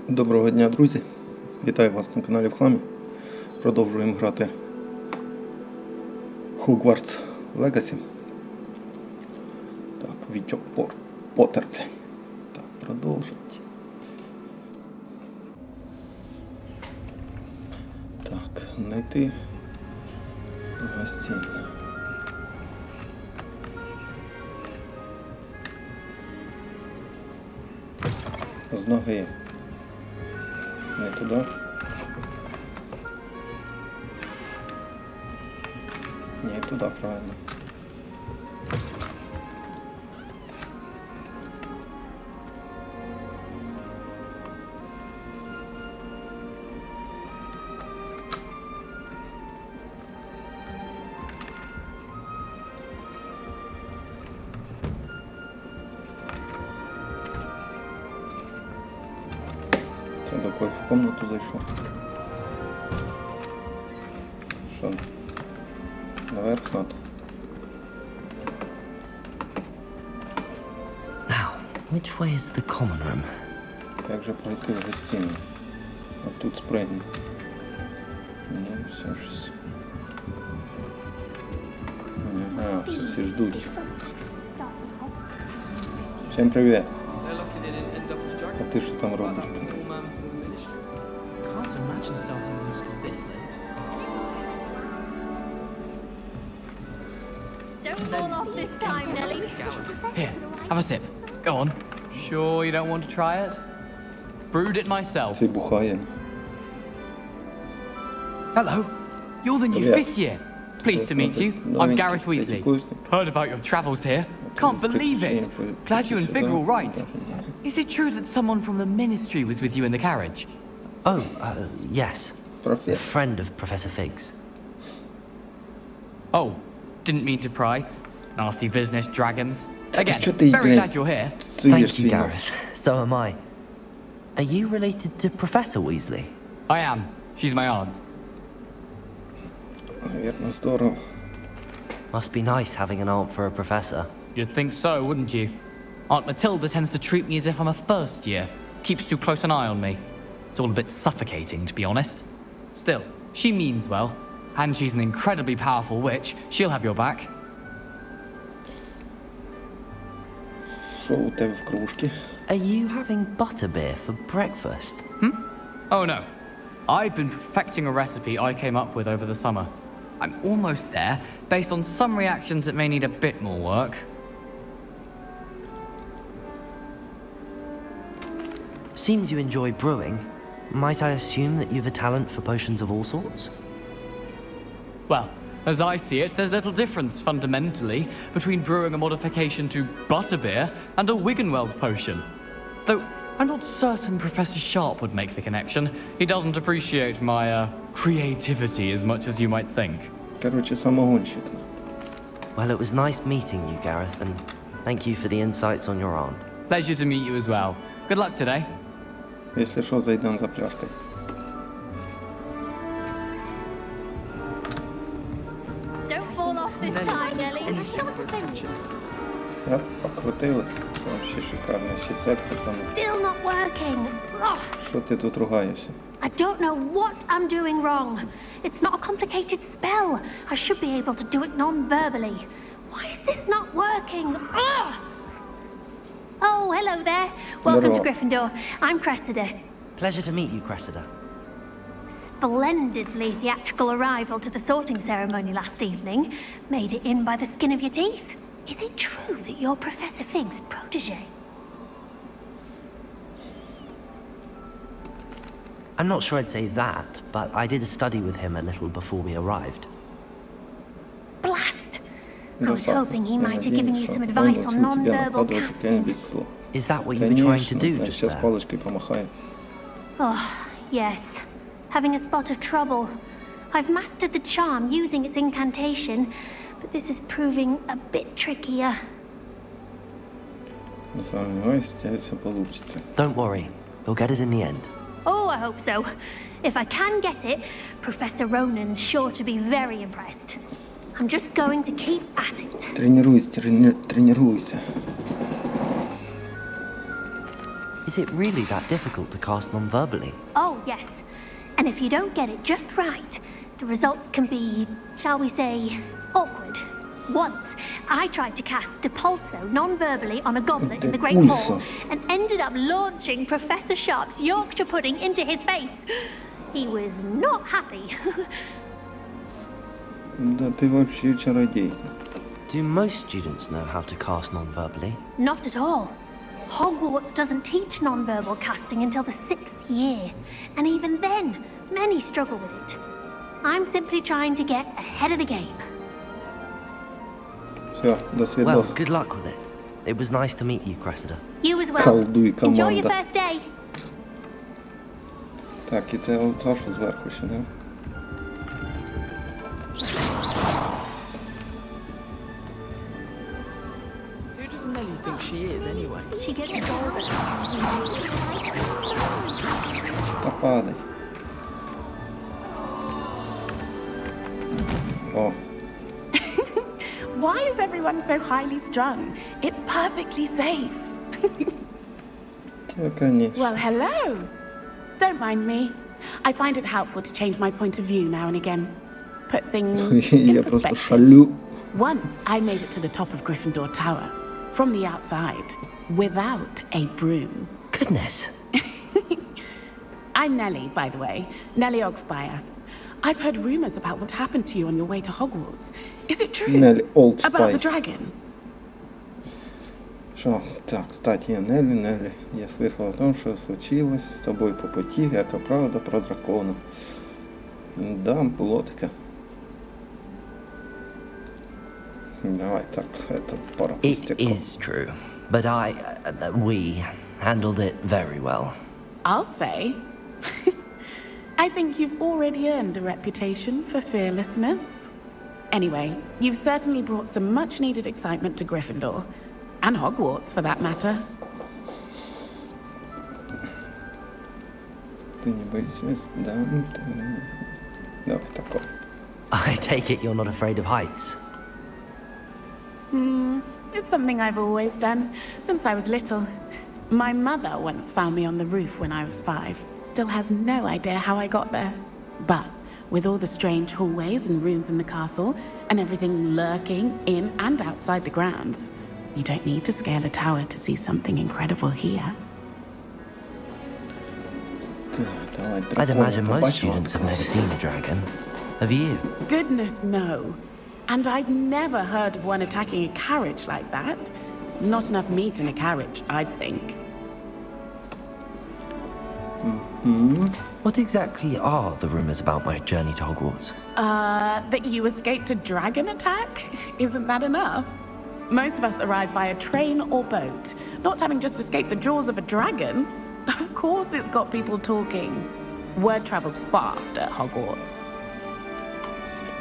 Доброго дня, друзі! Вітаю вас на каналі в хламі. Продовжуємо грати Hogwarts Legacy. Так, Вітьок Поттер, блядь. Так, продовжить. Так, знайти гостин. З ноги. Не туди. Не туди, правильно. Це до кого в комнату зайшов. Що? Наверх надо. Now, which way is the common room? Як же пройти в гостину? От тут спригну. Ну, все ж. Ага, всі ждуть. Всім привіт. А ти що там робиш? Can't imagine starting a new school this late. Don't fall off this time, Nelly. Here, have a sip. Go on. Sure you don't want to try it? Brewed it myself. Цей бухає. Hello. You're the new Yes. fifth year. Pleased to meet you. I'm Gareth Weasley. Heard about your travels here. Can't believe it. Glad you and Fig are all right. Is it true that someone from the ministry was with you in the carriage? Oh, yes. A Професор. friend of Professor Fig's. Oh, didn't mean to pry. Nasty business, dragons. Again, Що ти, very блядь, glad you're here. суєш Thank you, свій нос? Gareth. So am I. Are you related to Professor Weasley? I am. She's my aunt. Навірно, здорово. Must be nice having an aunt for a professor. You'd think so, wouldn't you? Aunt Matilda tends to treat me as if I'm a first year. Keeps too close an eye on me. It's all a bit suffocating, to be honest. Still, she means well. And she's an incredibly powerful witch. She'll have your back. Що у тебе в кружці? Are you having butterbeer for breakfast? Oh no. I've been perfecting a recipe I came up with over the summer. I'm almost there, based on some reactions that may need a bit more work. Seems you enjoy brewing. Might I assume that you've a talent for potions of all sorts? Well, as I see it, there's little difference, fundamentally, between brewing a modification to butterbeer and a Wiggenweld potion. Though, I'm not certain Professor Sharp would make the connection. He doesn't appreciate my, creativity as much as you might think. Короче, самогонщик. Well, it was nice meeting you, Gareth, and thank you for the insights on your aunt. Pleasure to meet you as well. Good luck today. Якщо що, зайдемо за пляшкою. Don't fall off this time, Nelly. Я покрутили. Вообще шикарно. Ще цепка там. Still not working. Ugh. Що ти тут ругаєшся? I don't know what I'm doing wrong. It's not a complicated spell. I should be able to do it non-verbally. Why is this not working? Ugh. Oh, hello there. Welcome to Hello. Gryffindor. I'm Cressida. Pleasure to meet you, Cressida. Splendidly theatrical arrival to the sorting ceremony last evening. Made it in by the skin of your teeth. Is it true that you're Professor Fig's protege? I'm not sure I'd say that, but I did study with him a little before we arrived. Blast! I was hoping he might have given you some advice on non-verbal casting. Is that what you were trying to do just Сейчас there? палочкой помахаю. Oh, yes. Having a spot of trouble. I've mastered the charm using its incantation, but this is proving a bit trickier. Не сомневаюсь, у тебя все получится. Don't worry, we'll get it in the end. Oh, I hope so. If I can get it, Professor Ronan's sure to be very impressed. I'm just going to keep at it. Тренируйся. Is it really that difficult to cast non-verbally? Oh, yes. And if you don't get it just right, the results can be, shall we say, awkward. Once, I tried to cast Depulso non-verbally on a goblet in the Great Depulso. Hall and ended up launching Professor Sharp's Yorkshire pudding into his face. He was not happy. Да ти вообще чародій. Do most students know how to cast non-verbally? Not at all. Hogwarts doesn't teach non-verbal casting until the 6th year. And even then, many struggle with it. I'm simply trying to get ahead of the game. Все, до Well, свидос. good luck with it. It was nice to meet you, Cressida. You as well. Колдуй, Enjoy your команда. first day. Так, і це оця, що зверху ще, да? Who does Nelly think she is, anyway? She gets older. Та падай. О, Why is everyone so highly strung? It's perfectly safe. це, конечно. Well, hello. Don't mind me. I find it helpful to change my point of view now and again. Put things Я in просто perspective. шалю. Once I made it to the top of Gryffindor Tower, from the outside, without a broom. Goodness. I'm Nellie, by the way. Nellie Oxfire. I've heard rumors about what happened to you on your way to Hogwarts. Is it true? Nellie Old About the Spice. dragon? Что? Так, кстати, Нелли, я слышал о том, что случилось с тобой по пути, это правда про дракона. Да, було таке. Давай, так, это пара It пустяков. is true, but we handled it very well. I'll say. I think you've already earned a reputation for fearlessness. Anyway, you've certainly brought some much-needed excitement to Gryffindor. And Hogwarts, for that matter. Ты не боишься, да? Давай, такое. I take it you're not afraid of heights. It's something I've always done, since I was little. My mother once found me on the roof when I was 5. Still has no idea how I got there. But with all the strange hallways and rooms in the castle, and everything lurking in and outside the grounds, you don't need to scale a tower to see something incredible here. Так, давай, I'd дракон. imagine most Побачила students have таке? never seen a dragon. Have you? Goodness, no. And I've never heard of one attacking a carriage like that. Not enough meat in a carriage, I'd think. What exactly are the rumors about my journey to Hogwarts? That you escaped a dragon attack? Isn't that enough? Most of us arrive via train or boat. Not having just escaped the jaws of a dragon. Of course it's got people talking. Word travels fast at Hogwarts.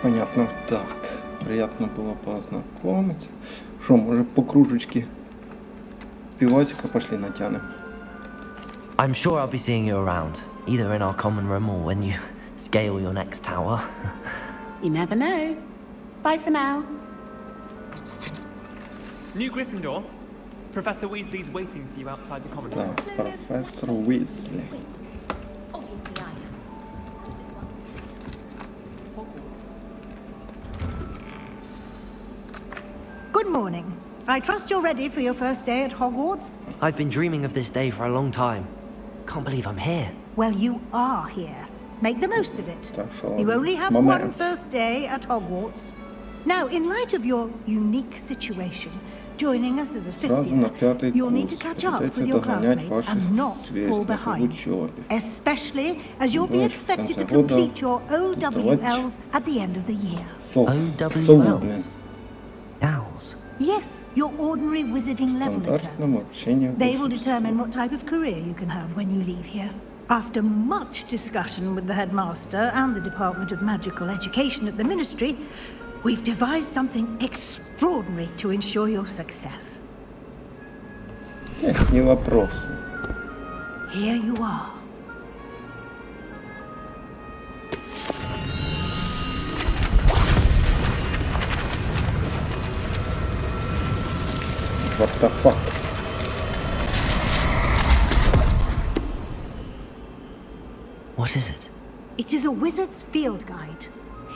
Понятно, так. Приятно было познакомиться. Что, может, по кружечке пивасика пошли натянем? I'm sure I'll be seeing you around, either in our common room or when you scale your next tower. You never know. Bye for now. New Gryffindor. Professor Weasley's waiting for you outside the common room. Так, профессор Уизли. Good morning. I trust you're ready for your first day at Hogwarts? I've been dreaming of this day for a long time. Can't believe I'm here. Well, you are here. Make the most of it. Так що, You only have момент. one first day at Hogwarts. Now, in light of your unique situation, joining us as a fifth Сразу на year, пятый you'll need to курс. catch up Придется with your догонять classmates ваших and not fall сверстников в behind. учебе. Especially as you'll be Больше в expected конце to года complete your сдавать OWLs at the end of the year. OWLs? Owls? Yes, your ordinary wizarding level Стандартном exams. обучении They will большинства. determine what type of career you can have when you leave here. After much discussion with the headmaster and the Department of Magical Education at the Ministry, we've devised something extraordinary to ensure your success. Не вопрос. Here you are. What the fuck? What is it? It is a wizard's field guide.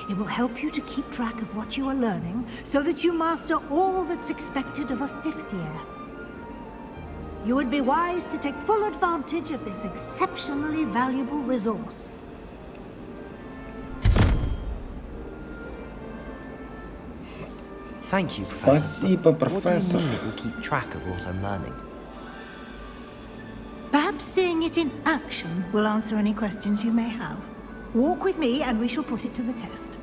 It will help you to keep track of what you are learning so that you master all that's expected of a 5th year. You would be wise to take full advantage of this exceptionally valuable resource. Thank you, Professor. Спасибо, What do you профессор. mean it will keep track of what I'm learning? Perhaps seeing it in action will answer any questions you may have. Walk with me and we shall put it to the test.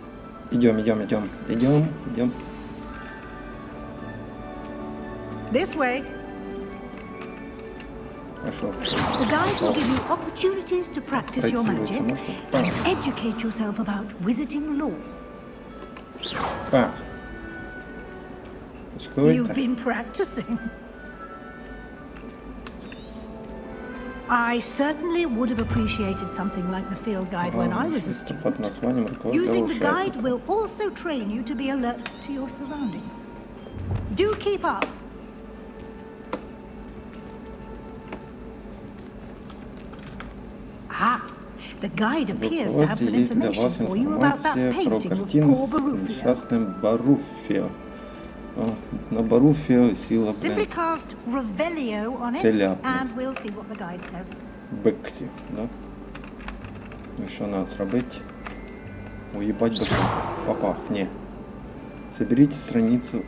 Идем, идем, идем, идем, идем. This way. Пошел. The guide will give you opportunities to practice your magic and educate yourself about wizarding lore. Па. Что You've это? been practicing. I certainly would have appreciated something like the field guide when I was a student. Под названием руководитель Using the guide шефа. will also train you to be alert to your surroundings. Do keep up. Ah, the guide appears to have some Руководитель есть для information вас for you about that информация про painting of картину poor с Baruffio. несчастным Баруффио. О, на Баруффио сила, Simply блин, cast Revelio on it, Теляпно. and we'll see what the guide says. Бексі, да? І що треба зробити? Уїбать бекси. Папах, ні. Соберіть страницю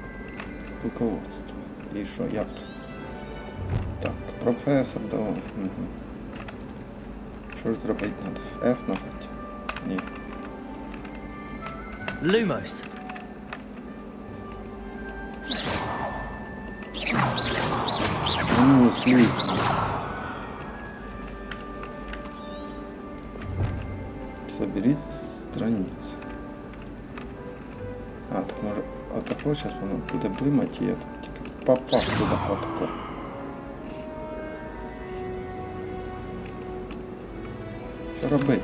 руководства. І що, як? Так, професор дав. Угу. Що ж зробити треба? F нажати? Ні. Lumos. Ну, слизь. Соберіть страницю. А, так може... А такого зараз воно буде блимати, і я тут тільки попав туди отако. Що робити?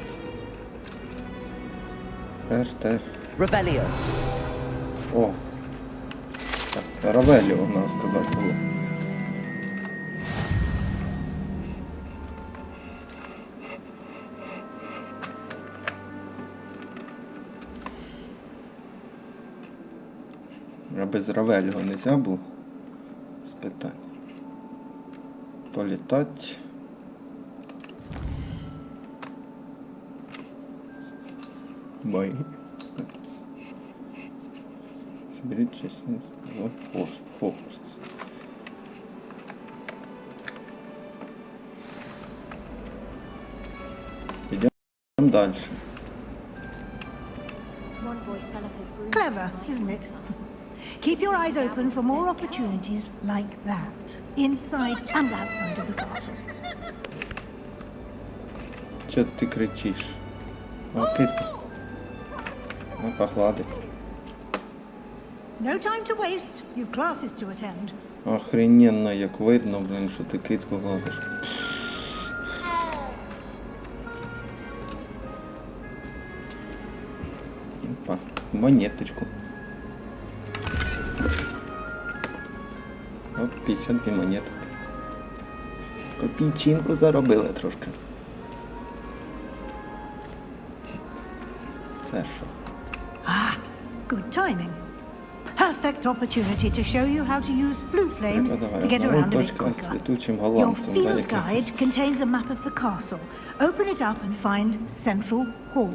РТ. Revelio. О! Так, Равеліо, треба сказати було. А без Равеліо нельзя було спитати. Політати. Бай. Соберіть частицю Хогвартс. Идем дальше. Clever, isn't it? Keep your eyes open for more opportunities like that, inside and outside of the castle. Чё ты кричишь? О, кицька. Ну, погладить. No time to waste. You've classes to attend. Охрененно, як видно, блин, що ти кицьку гладиш. Опа, монеточку. От 52 монетки. Копійчинку заробили трошки. Це що? Ah, good timing. Perfect opportunity to show you how to use flue flames to get around a bit quicker. Your field guide contains a map of the castle. Open it up and find Central Hall.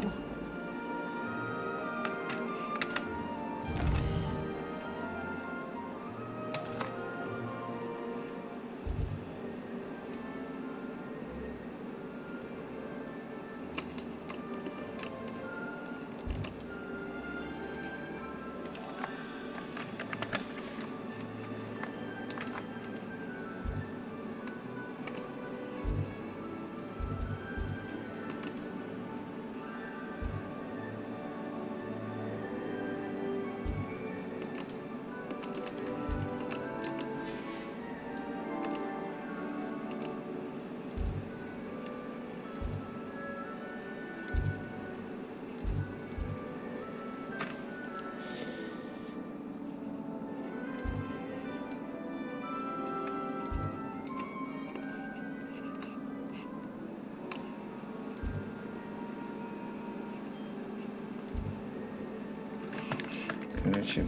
речі.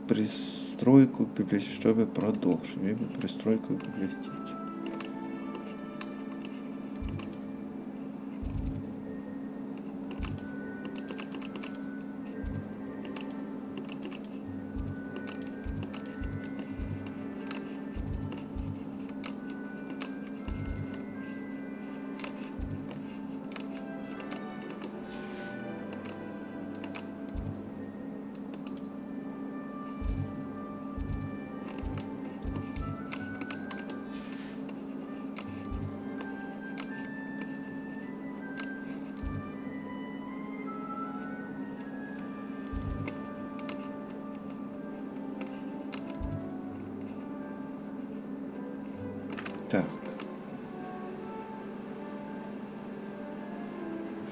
Пристройку бібліотеки, щоб продовжити. Пристройку бібліотеки. Так.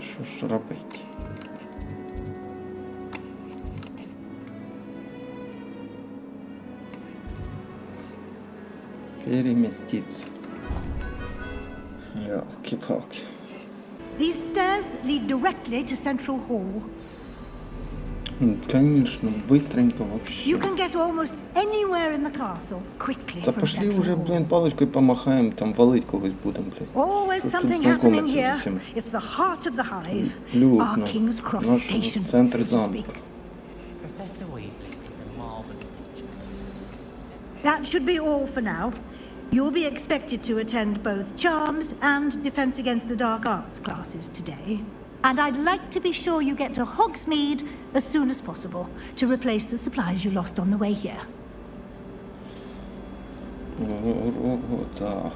Що ж робити? Переместиться. Ёлки-палки. These stairs lead directly to Central Hall. Конечно, быстренько вообще. You can get almost anywhere in the castle quickly Да from пошли Central уже, Hall. блин, палочкой помахаем, там валить когось будем, блин. Always Що ж тут something happening знайомитися here. з усім? It's the heart of the hive. Людно. Our King's Cross Наш Station, центр so to замку. speak. Professor Weasley is a marvelous teacher. That should be all for now. You'll be expected to attend both Charms and Defense Against the Dark Arts classes today. And I'd like to be sure you get to Hogsmeade as soon as possible to replace the supplies you lost on the way here. Так.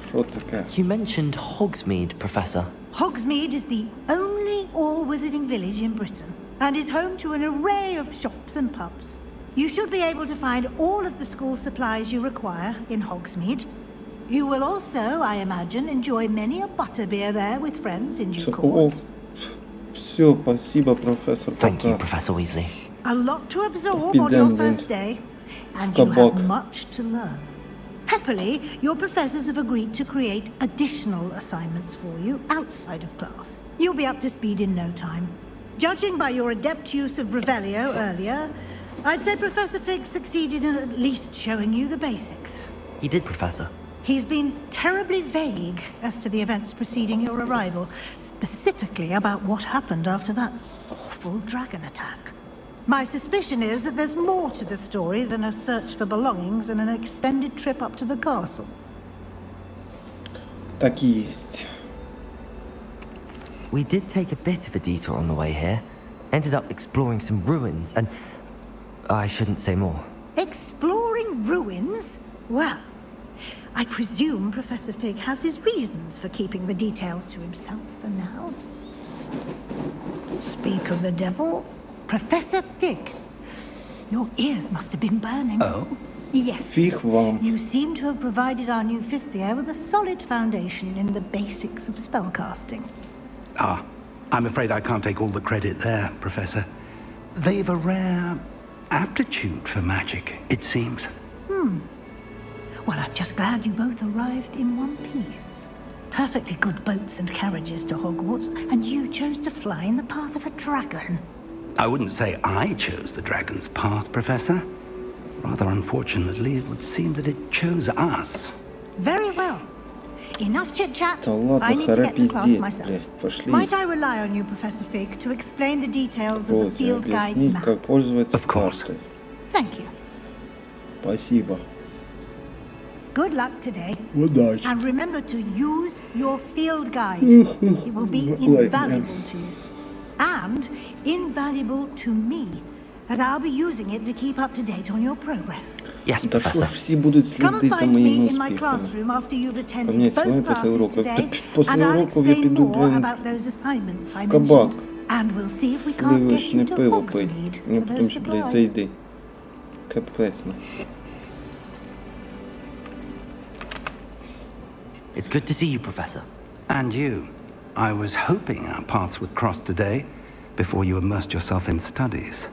Що таке? You mentioned Hogsmeade, Professor. Hogsmeade is the only all-wizarding village in Britain and is home to an array of shops and pubs. You should be able to find all of the school supplies you require in Hogsmeade. You will also, I imagine, enjoy many a butterbeer there with friends in due course. Все, спасибо, профессор. Thank you, Professor Weasley. A lot to absorb on Підемо, your first day, and you кабак. have much to learn. Happily, your professors have agreed to create additional assignments for you outside of class. You'll be up to speed in no time. Judging by your adept use of Revelio earlier, I'd say Professor Fig succeeded in at least showing you the basics. He did, Professor. He's been terribly vague as to the events preceding your arrival, specifically about what happened after that awful dragon attack. My suspicion is that there's more to the story than a search for belongings and an extended trip up to the castle. Так и есть. We did take a bit of a detour on the way here. Ended up exploring some ruins and... I shouldn't say more. Exploring ruins? Well, I presume Professor Fig has his reasons for keeping the details to himself for now. Speak of the devil, Professor Fig. Your ears must have been burning. Oh? Yes. Фиг вам. You seem to have provided our new fifth year with a solid foundation in the basics of spellcasting. Ah, I'm afraid I can't take all the credit there, Professor. They've a rare aptitude for magic, it seems. Well, I'm just glad you both arrived in one piece. Perfectly good boats and carriages to Hogwarts, and you chose to fly in the path of a dragon. I wouldn't say I chose the dragon's path, Professor. Rather unfortunately, it would seem that it chose us. Very well. Enough chit-chat. Да ладно, I need to get to class пиздеть, myself. блядь, пошли. Might I rely on you, Professor Fig, to explain the details of the Вот, field guide's объяснить, map? как пользоваться Of course. картой. Thank you. Спасибо. Good luck today. Удачи. And remember to use your field guide. It will be Ой, invaluable to you. And invaluable to me, as I'll be using it to keep up to date on your progress. Yes, Да что ж Professor. все будут Come and следить за find моими me in my успехами. classroom after you've У attended меня сегодня both после classes уроков. today, После and I'll уроков я explain піду, more блин, about those assignments I кабак. mentioned. And we'll see if we can't get you Сливочне to пиво пить. Hogsmeade Мені for потім those ще, блядь, supplies. зайди. Капець, ну. It's good to see you, Professor. And you. I was hoping our paths would cross today, before you immersed yourself in studies.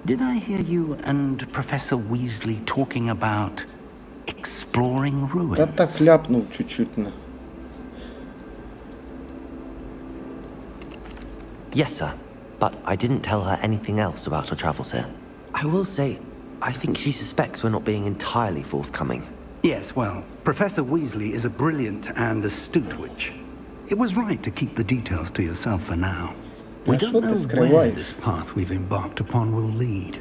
Did I hear you and Professor Weasley talking about exploring ruins? Та так ляпнув чуть-чуть, ну. Yes, sir. But I didn't tell her anything else about our travels here. I will say, I think she suspects we're not being entirely forthcoming. Yes, well, Professor Weasley is a brilliant and astute witch. It was right to keep the details to yourself for now. We А don't що ти know where скриваєш? this path we've embarked upon will lead.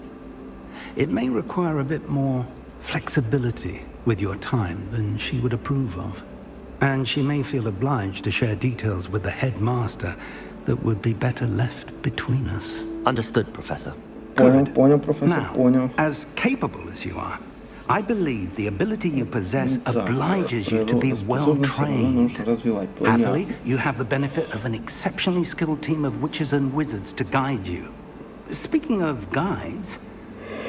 It may require a bit more flexibility with your time than she would approve of. And she may feel obliged to share details with the headmaster that would be better left between us. Understood, Professor. Понял, професор, Now, понял. as capable as you are, I believe the ability you possess Так, obliges you to be well способности равно trained. нужно развивать. Happily, Понятно. you have the benefit of an exceptionally skilled team of witches and wizards to guide you. Speaking of guides,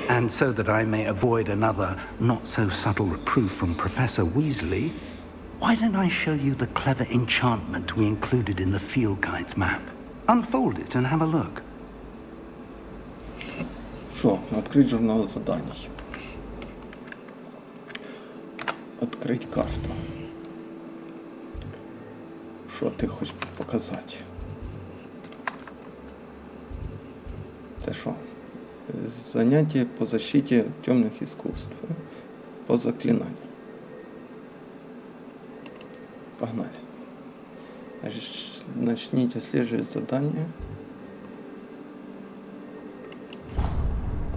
and so that I may avoid another not-so-subtle reproof from Professor Weasley, why don't I show you the clever enchantment we included in the field guide's map? Unfold it and have a look. Что? Открыть журнал заданий. Открыть карту. Що ти хочеш показати? Це що? Заняття по защиті темних искусств. По заклинанням. Погнали. Значит, начните отслеживать задание.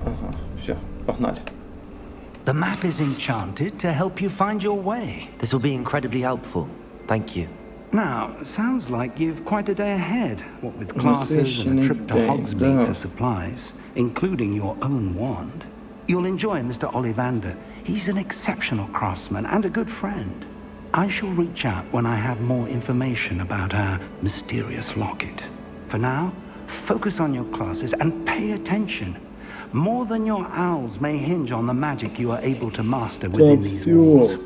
Ага, все, погнали. The map is enchanted to help you find your way. This will be incredibly helpful. Thank you. Now, sounds like you've quite a day ahead, what with classes and a trip to Hogsmeade for supplies, including your own wand. You'll enjoy Mr. Ollivander. He's an exceptional craftsman and a good friend. I shall reach out when I have more information about our mysterious locket. For now, focus on your classes and pay attention. More than your owls may hinge on the magic you are able to master within these walls.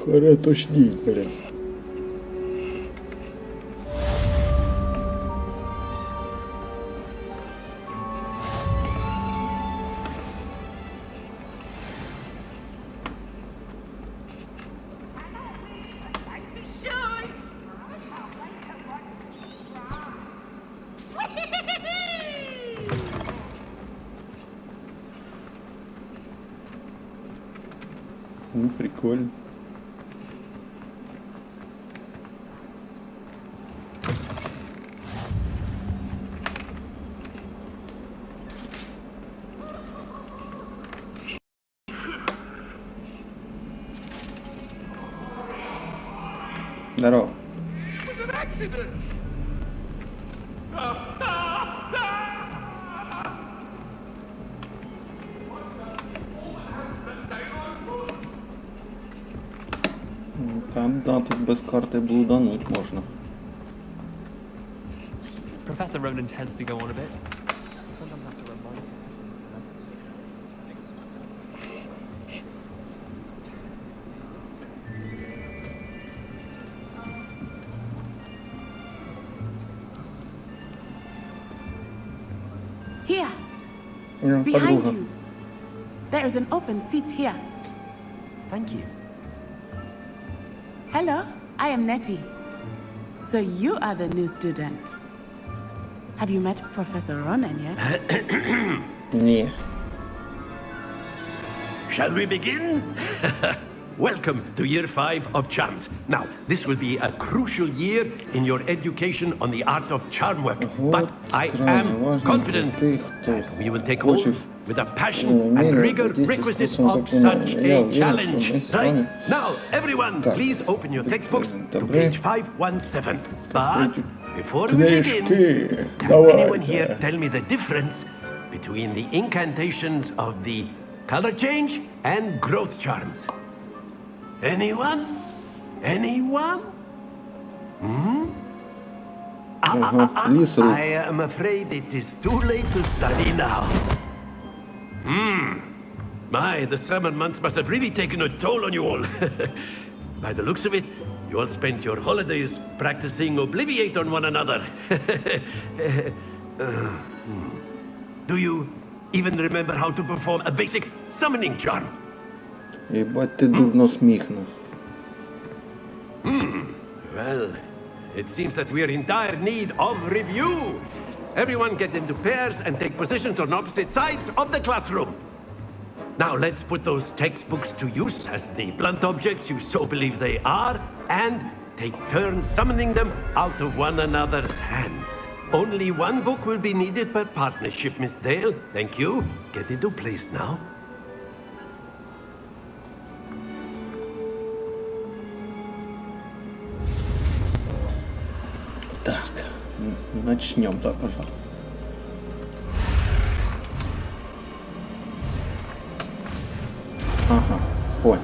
Хорошо, блин. Ну, прикольно. Здорово. Там, да, тут без карти блудануть можна. Professor Ronan tends to go on a bit. Here, Behind behind you. There is an open seat here. Thank you. Hello, I am Nettie. So you are the new student. Have you met Professor Ronan yet? Ні. Shall we begin? Welcome to year 5 of charms. Now, this will be a crucial year in your education on the art of charm work. But I am confident that we will take hold with the passion and rigor requisite of such a challenge. Right, now, everyone, please open your textbooks to page 517. But before we begin, can anyone here tell me the difference between the incantations of the color change and growth charms? Anyone? Anyone? I am afraid it is too late to study now. My, the summer months must have really taken a toll on you all. By the looks of it, you all spent your holidays practicing Obliviate on one another. Do you even remember how to perform a basic summoning charm? Єбать, ти дурно сміхнув. Well, it seems that we are in dire need of review. everyone get into pairs and take positions on opposite sides of the classroom. Now let's put those textbooks to use as the blunt objects you so believe they are, and take turns summoning them out of one another's hands. Only one book will be needed per partnership, Miss Dale. Thank you. Get into place now. Так, начнем, да, пожалуйста. Ага, понял.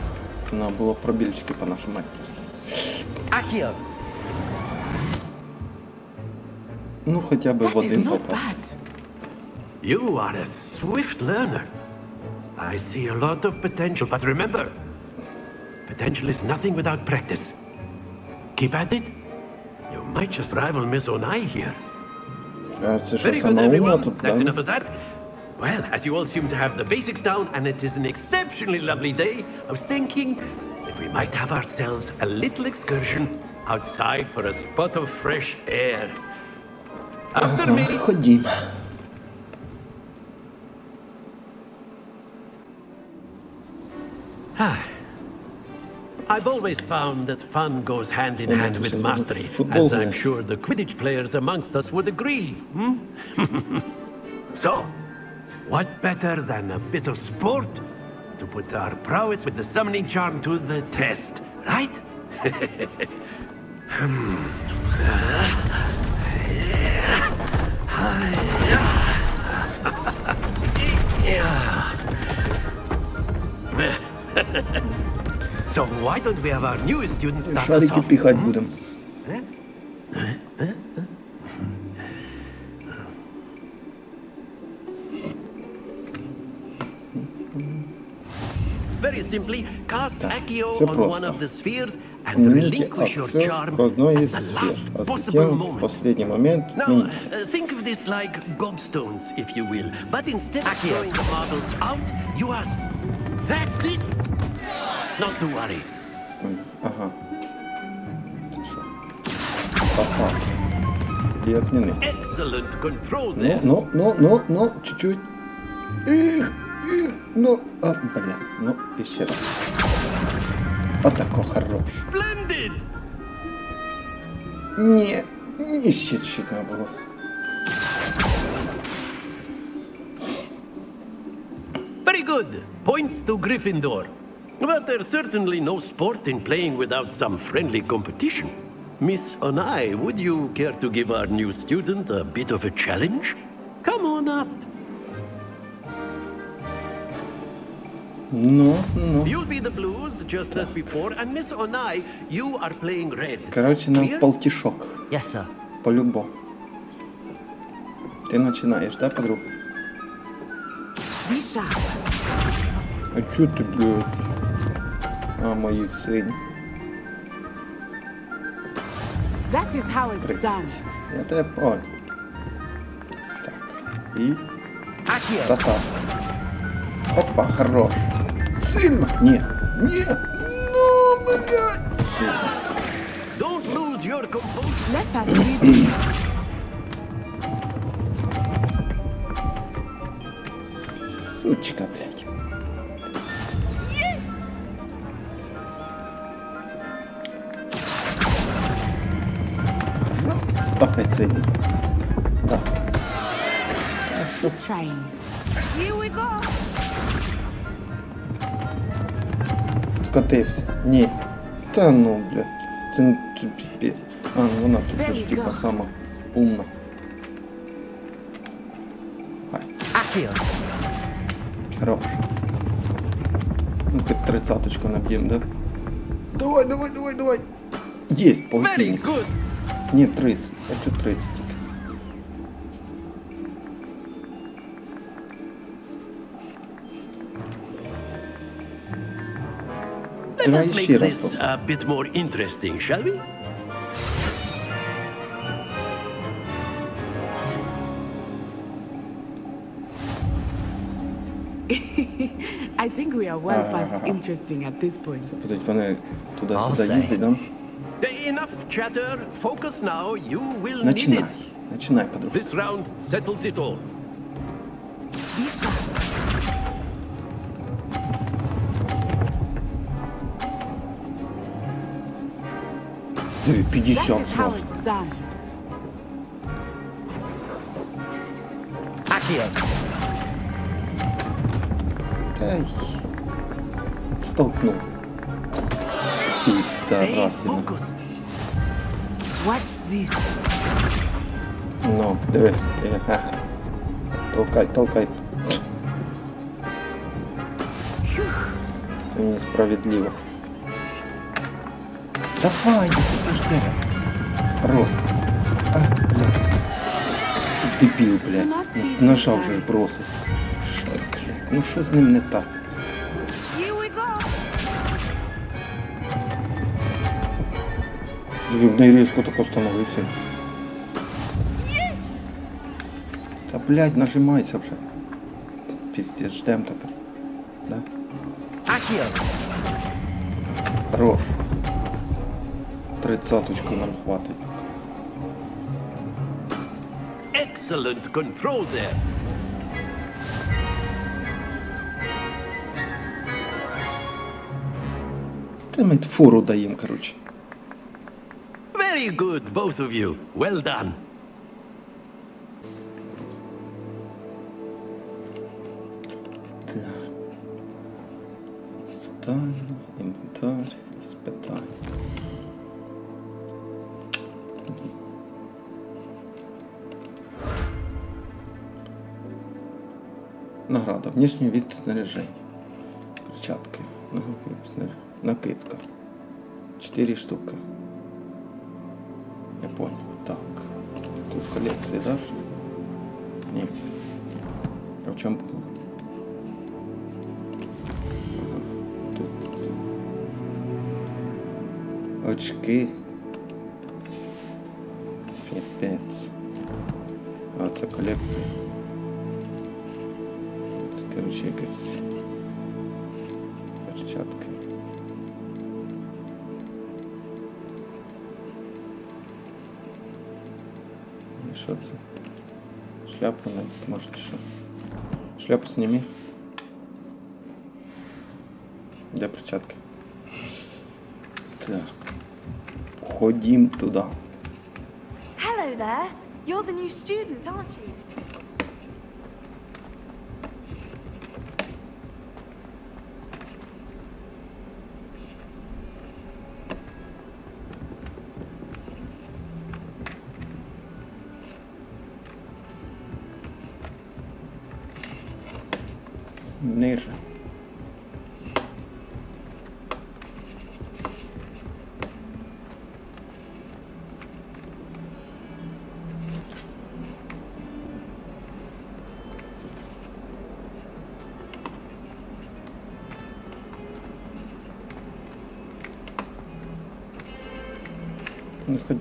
Надо было пробельчики понажимать просто. Акio! Ну, хотя бы в That is один not попасть. bad. You are a swift learner. I see a lot of potential, but remember, potential is nothing without practice. Keep at it. You might just rival Miss Onai here. А це що, Very good, саме ума everyone. тут, That's да? enough of that. Well, as you all seem to have the basics down, and it is an exceptionally lovely day, I was thinking that we might have ourselves a little excursion outside for a spot of fresh air. After me. Ага, ходім. I've always found that fun goes hand in So hand much with is mastery, football as I'm then. sure the Quidditch players amongst us would agree. So, what better than a bit of sport to put our prowess with the summoning charm to the test, right? So why don't we have our newest student start us Шарики off? пихать будем. Very simply, cast Так, Accio всё on one просто. of the spheres and Примените relinquish your акцию charm к одной at из the сфер, last а possible затем в moment. последний момент Now, отмените. think of this like gobstones, if you will. But instead of throwing the marbles out, you ask, "That's it?" Not to worry. Ага. Це що? Попав. І отмени. Excellent control Ну, there. чуть-чуть. Ну, бля, ну, еще раз. Атако хорош. Splendid! Не, ще чуть-чуть надо было. Very good. Points to Gryffindor. But there's certainly no sport in playing without some friendly competition. Miss Onai, would you care to give our new student a bit of a challenge? Come on up. Ну. You'll be the blues, just as before, and Miss Onai, you are playing red. Короче, нам Clear? полтишок. Yes, sir. По-любому. Ты начинаешь, да, подруга? Be sharp. А чё ты, блядь? А, моих сыней. That is how it's 30. done. Это я понял. Так, и... Accio! Та-та. Опа, хорош. Сильно? Нет. Нет. Ну, блядь. Сильно. Don't lose your composure. Let us do this. Сучка, блядь. Хорошо. Опять сильно. Да. Хорошо. Train. Here we go. Скотився. Ні. Та ну, блядь. Це піпець. А, ну вона тут же ж типа сама умна. Хай. Accio! Хорош. Ну, хоть 30-очку набьем, да? Давай. Есть, Very полтинник. good. Нет, 30. Хочу 30 тільки. Let Давай us make ще раз this попробуй. a bit more interesting, shall we? I think we are well past interesting at this point. Будуть вони I'll туди-сюди say. їздять, да? Enough chatter. Focus now. You will need it. Начинай. Начинай, подружка. This round settles it all. Диви, That 50 is how сразу. it's done. Ай. Столкнул. Пидорасина. Watch this. Ну, диви, диви, ага. Толкай, толкай. Це несправедливо. Давай, если ты ждешь. Хорош. А, блядь. Ты дебил, блядь. Нажав же ж бросить. Шо, блядь, ну що з ним не так? Here we go. В неї різко так остановився. Та, блядь, нажимайся вже. Пиздец, ждем тепер. Да? Хорош. 30-очку нам хватить. Excellent control there. Та ми фору даємо, короче. Very good, both of you. Well done. Так. Стан, інвентар, іспитання. Награда. Внешний вид снаряжения. Перчатки. Накидка. 4 штуки. Я понял. Так. Тут коллекции, да? Что? Нет. А в чем было? Ага. Тут очки. Пипец. А це колекція. Тут, короче, якась перчатки. І що це? Шляпу надеть, може, що? Шляпу сними. Де перчатки? Так. Ходім туди. Hello there. You're the new student, aren't you? Ниже. Ну хоть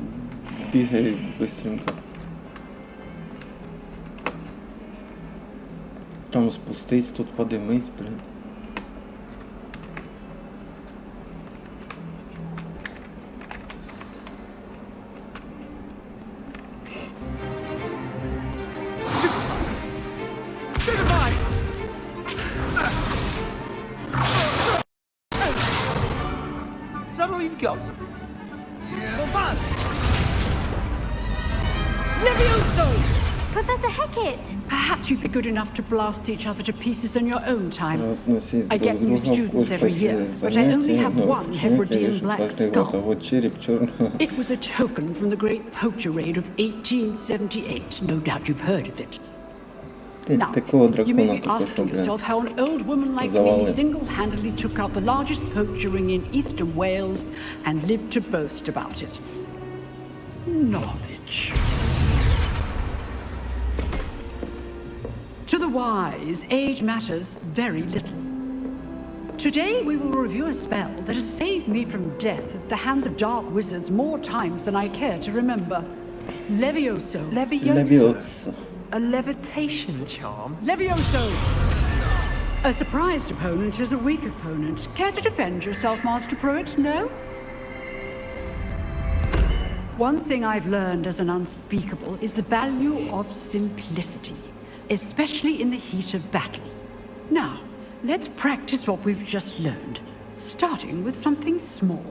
бегай быстренько. Там спустись, тут подимись, блин. Is that all you've got? Levioso! Professor Hecat! Perhaps you'd be good enough to blast each other to pieces on your own time. Розносить I get друг new друга в students every year, but I only have one Hebridean black skull. Вот череп черного. It was a token from the great poacher raid of 1878. No doubt you've heard of it. Now, Такого you may дракона be також, asking блин. yourself how an old woman like me Завалил. single-handedly took out the largest poacher ring in eastern Wales and lived to boast about it. Knowledge. To the wise, age matters very little. Today we will review a spell that has saved me from death at the hands of dark wizards more times than I care to remember. Levioso. Левиоса. A levitation charm? Levioso! A surprised opponent is a weak opponent. Care to defend yourself, Master Pruitt? No? One thing I've learned as an unspeakable is the value of simplicity, especially in the heat of battle. Now, let's practice what we've just learned, starting with something small.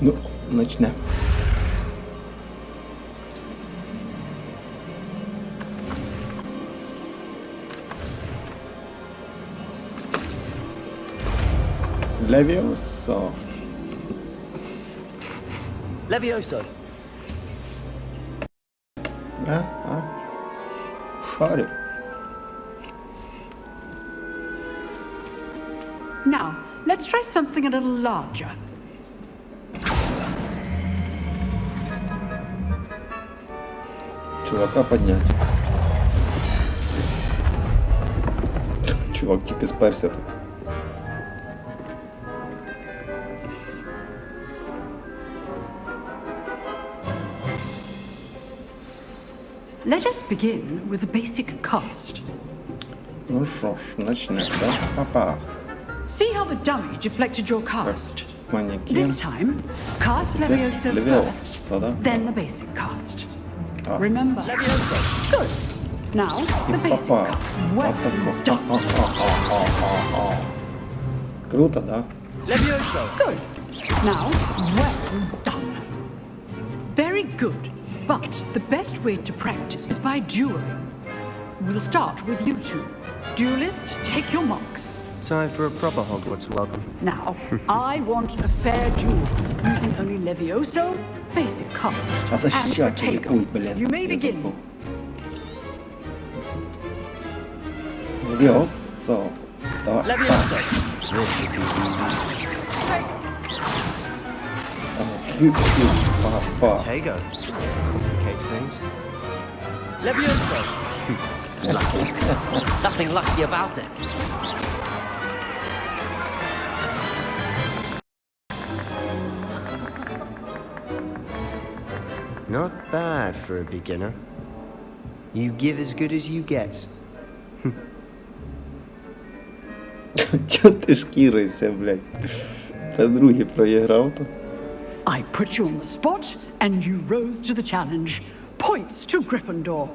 Ну, начнем. Левиосо. Levioso. Шарю. Now, let's try something a little larger. Чувака поднять. Чувак тільки сперся так. Let us begin with the basic cast. Ну що ж, начнем, да? Папа. See how the dummy deflected your cast? Манекен. This time, cast Levioso first, да? then the basic cast. Remember? Levioso. Good. Now, the basic Папа. cast. Well done. Круто, да? Levioso. Good. Now, well done. Very good. But the best way to practice is by dueling. We'll start with you two. Duelists, take your marks. Time for a proper Hogwarts welcome. Now, I want a fair duel, using only Levioso, basic cast, and Protego. You may begin. Левиосо. Давай. Levioso. This should be easy. Папа. Tego. Complicates things. Levioso. Lucky. Nothing lucky about it. Not bad for a beginner. You give as good as you get. Чо ти шкіришся, блядь? По-друге проіграв то. I put you on the spot, and you rose to the challenge. Points to Gryffindor.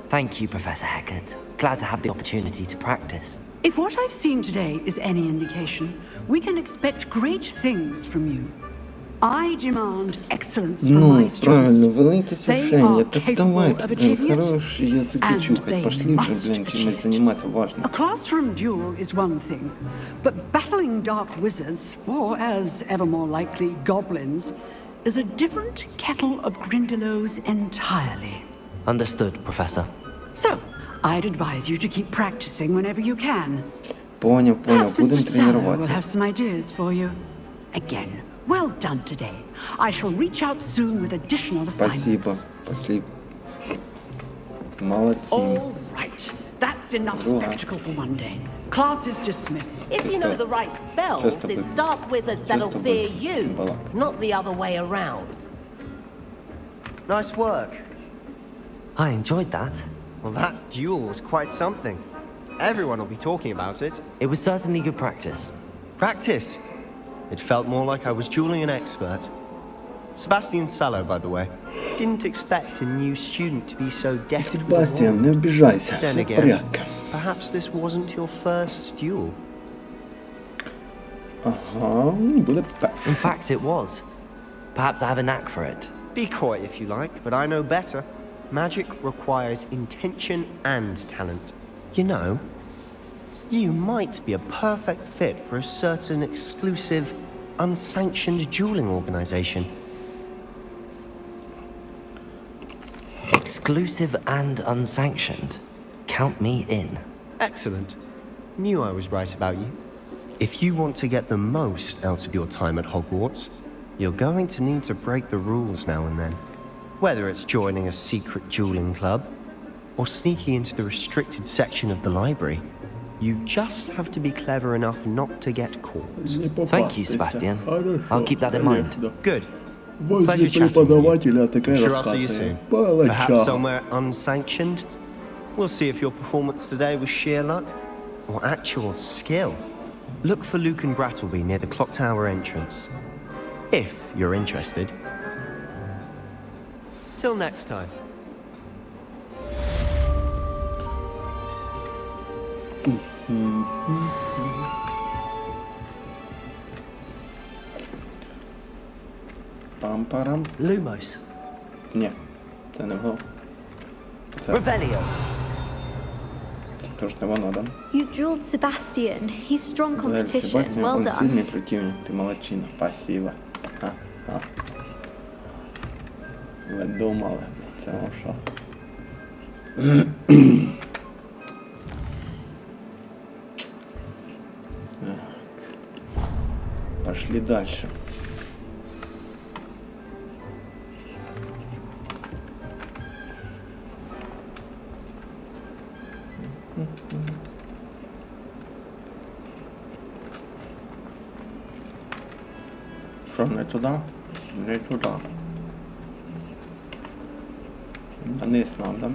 Thank you, Professor Hecat. Glad to have the opportunity to practice. If what I've seen today is any indication, we can expect great things from you. I demand excellence from my Ну, правильно, students. велике They свершення. are Так capable давайте, of блин, achieving it, хорош языки and чухать. they Пошли must вже, блин, achieve чимось it. заниматься важно. A classroom duel is one thing, but battling dark wizards, or as ever more likely, goblins, is a different kettle of Grindylows entirely. Understood, Professor. So, I'd advise you to keep practicing whenever you can. Понял, Perhaps будем Mr. Sallow will тренироваться. have some ideas for you. Again, well done today. I shall reach out soon with additional Спасибо, assignments. спасибо. Молодцы. All right, that's enough spectacle for one day. Class is dismissed. If you know the right spells, it's dark wizards that'll fear you, not the other way around. Nice work. I enjoyed that. Well, that duel was quite something. Everyone will be talking about it. It was certainly good practice. Practice? It felt more like I was dueling an expert. Sebastian Sallow, by the way. Didn't expect a new student to be so deft with the Себастьян, не wand. обижайся, Then все в again, порядке. perhaps this wasn't your first duel. Ага, буде перший. In fact, it was. Perhaps I have a knack for it. Be coy if you like, but I know better. Magic requires intention and talent. You know, you might be a perfect fit for a certain exclusive, unsanctioned dueling organization. Exclusive and unsanctioned. Count me in. Excellent. Knew I was right about you. If you want to get the most out of your time at Hogwarts, you're going to need to break the rules now and then. Whether it's joining a secret dueling club, or sneaking into the restricted section of the library, you just have to be clever enough not to get caught. Thank you, Sebastian. I'll keep that in mind. Good. Pleasure chatting with you. Sure, I'll see you soon. Perhaps somewhere unsanctioned? We'll see if your performance today was sheer luck or actual skill. Look for Luke and Brattleby near the clock tower entrance. If you're interested. Till next time. Пам-парам. Lumos. Ні, це не воно. Це Revelio. тож не воно, да? You drilled Sebastian. He's strong competition. Себастьян, Well он done. сильний противник, ти молодчина. Спасибо. Ага. Ви думали, це вам що? Так. Пошли дальше. Що, не туди? Не туди. Вниз надо.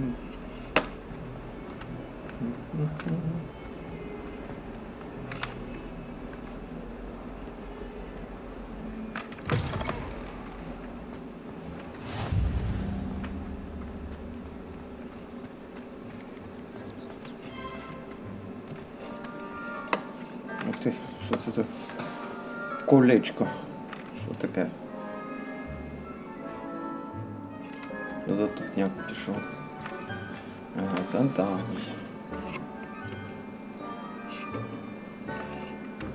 Ух ти, що це за колечко? Що таке? Що за тупняк пішов? Ага, задання.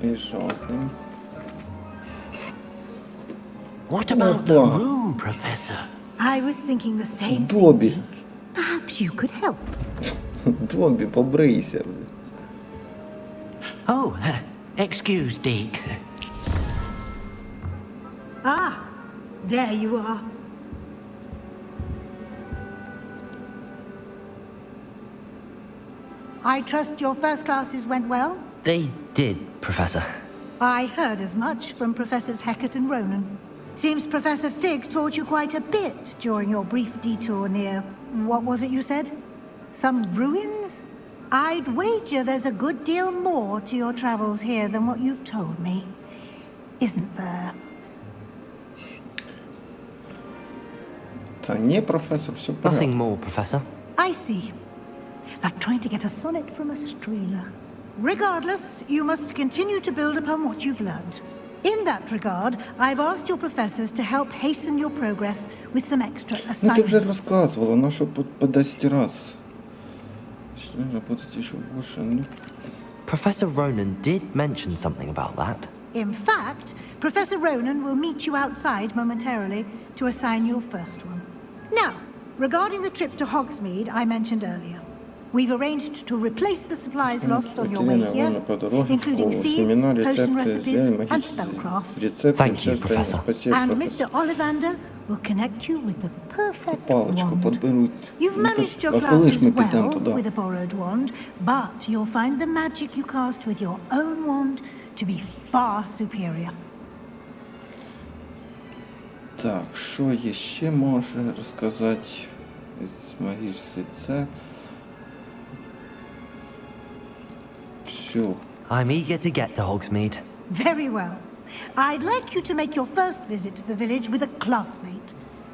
І що з ним? What about the room, Professor? I was thinking the same thing. Добі. Perhaps you could help. Добі, побрийся. Oh, excuse, Deke. Ah, there you are. I trust your first classes went well? They did, Professor. I heard as much from Professors Hecat and Ronan. Seems Professor Fig taught you quite a bit during your brief detour near... what was it you said? Some ruins? I'd wager there's a good deal more to your travels here than what you've told me. Isn't there? Та ні, професор, все правильно. Nothing more, Professor. I see. Like trying to get a sonnet from a streeler. Regardless, you must continue to build upon what you've learned. In that regard, I've asked your professors to help hasten your progress with some extra assignments. Ну, ти вже розказувала, на що по 10 раз. Що работати ще більше, Professor Ronan did mention something about that. In fact, Professor Ronan will meet you outside momentarily to assign your first one. Now, regarding the trip to Hogsmeade I mentioned earlier, we've arranged to replace the supplies lost on your way here, including seeds, potion recipes, and spellcrafts. Thank you, Professor. And Mr. Ollivander will connect you with the perfect Паличку wand. подберуть. You've managed your А коли ж classes ми підемо well туди? with a borrowed wand, but you'll find the magic you cast with your own wand to be far superior. Так, що є ще може розказати з магічних це? Все. I'm eager to get to Hogsmeade. Very well. I'd like you to make your first visit to the village with a classmate.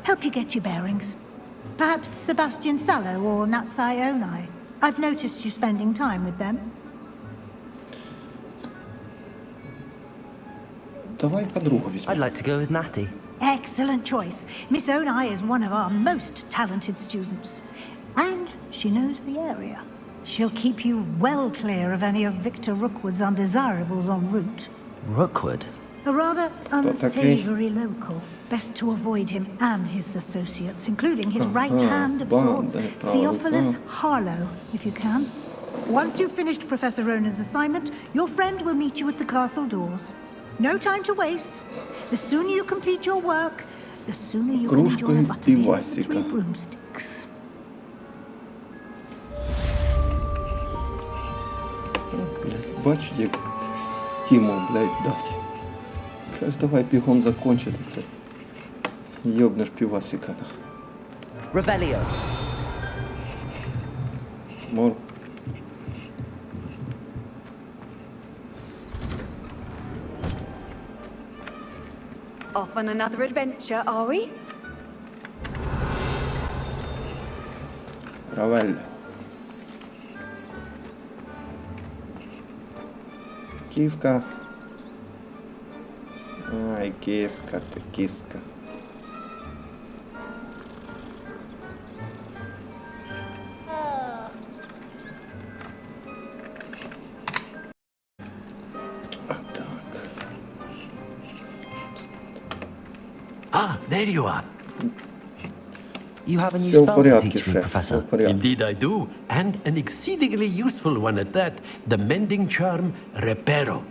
Help you get your bearings. Perhaps Sebastian Sallow or Natsai Onai. I've noticed you spending time with them. Давай подругу візьмемо. I'd like to go with Natty. Excellent choice. Miss Onai is one of our most talented students. And she knows the area. She'll keep you well clear of any of Victor Rookwood's undesirables en route. Rookwood? A rather unsavory local. Best to avoid him and his associates, including his right hand of sorts, Theophilus Harlow, if you can. Once you've finished Professor Ronan's assignment, your friend will meet you at the castle doors. No time to waste. The sooner you complete your work, the sooner you can enjoy a butterbeer and 3 broomsticks. Бачите, як стимул, блядь, дать. Каже, давай бігом закончити це. Йобнеш півасика. Revelio. Мор. Off on another adventure, are we? Равель. Киска. Ай, киска ты, киска. Ah, there you are. You have a new Все в spell to порядке, teach me, шеф, все Professor. в порядке. Indeed I do, and an exceedingly useful one at that. The mending charm, Reparo.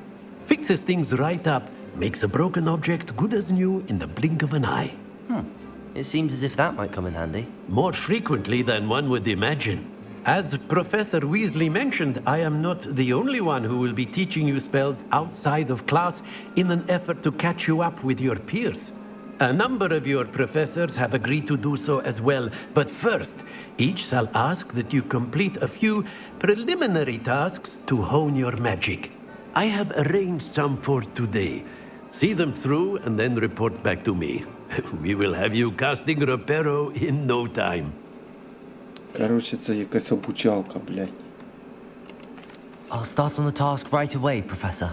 Fixes things right up, makes a broken object good as new in the blink of an eye. It seems as if that might come in handy. More frequently than one would imagine. As Professor Weasley mentioned, I am not the only one who will be teaching you spells outside of class in an effort to catch you up with your peers. A number of your professors have agreed to do so as well, but first, each shall ask that you complete a few preliminary tasks to hone your magic. I have arranged some for today. See them through and then report back to me. We will have you casting Reparo in no time. Короче, це якась обучалка, блядь. I'll start on the task right away, Professor.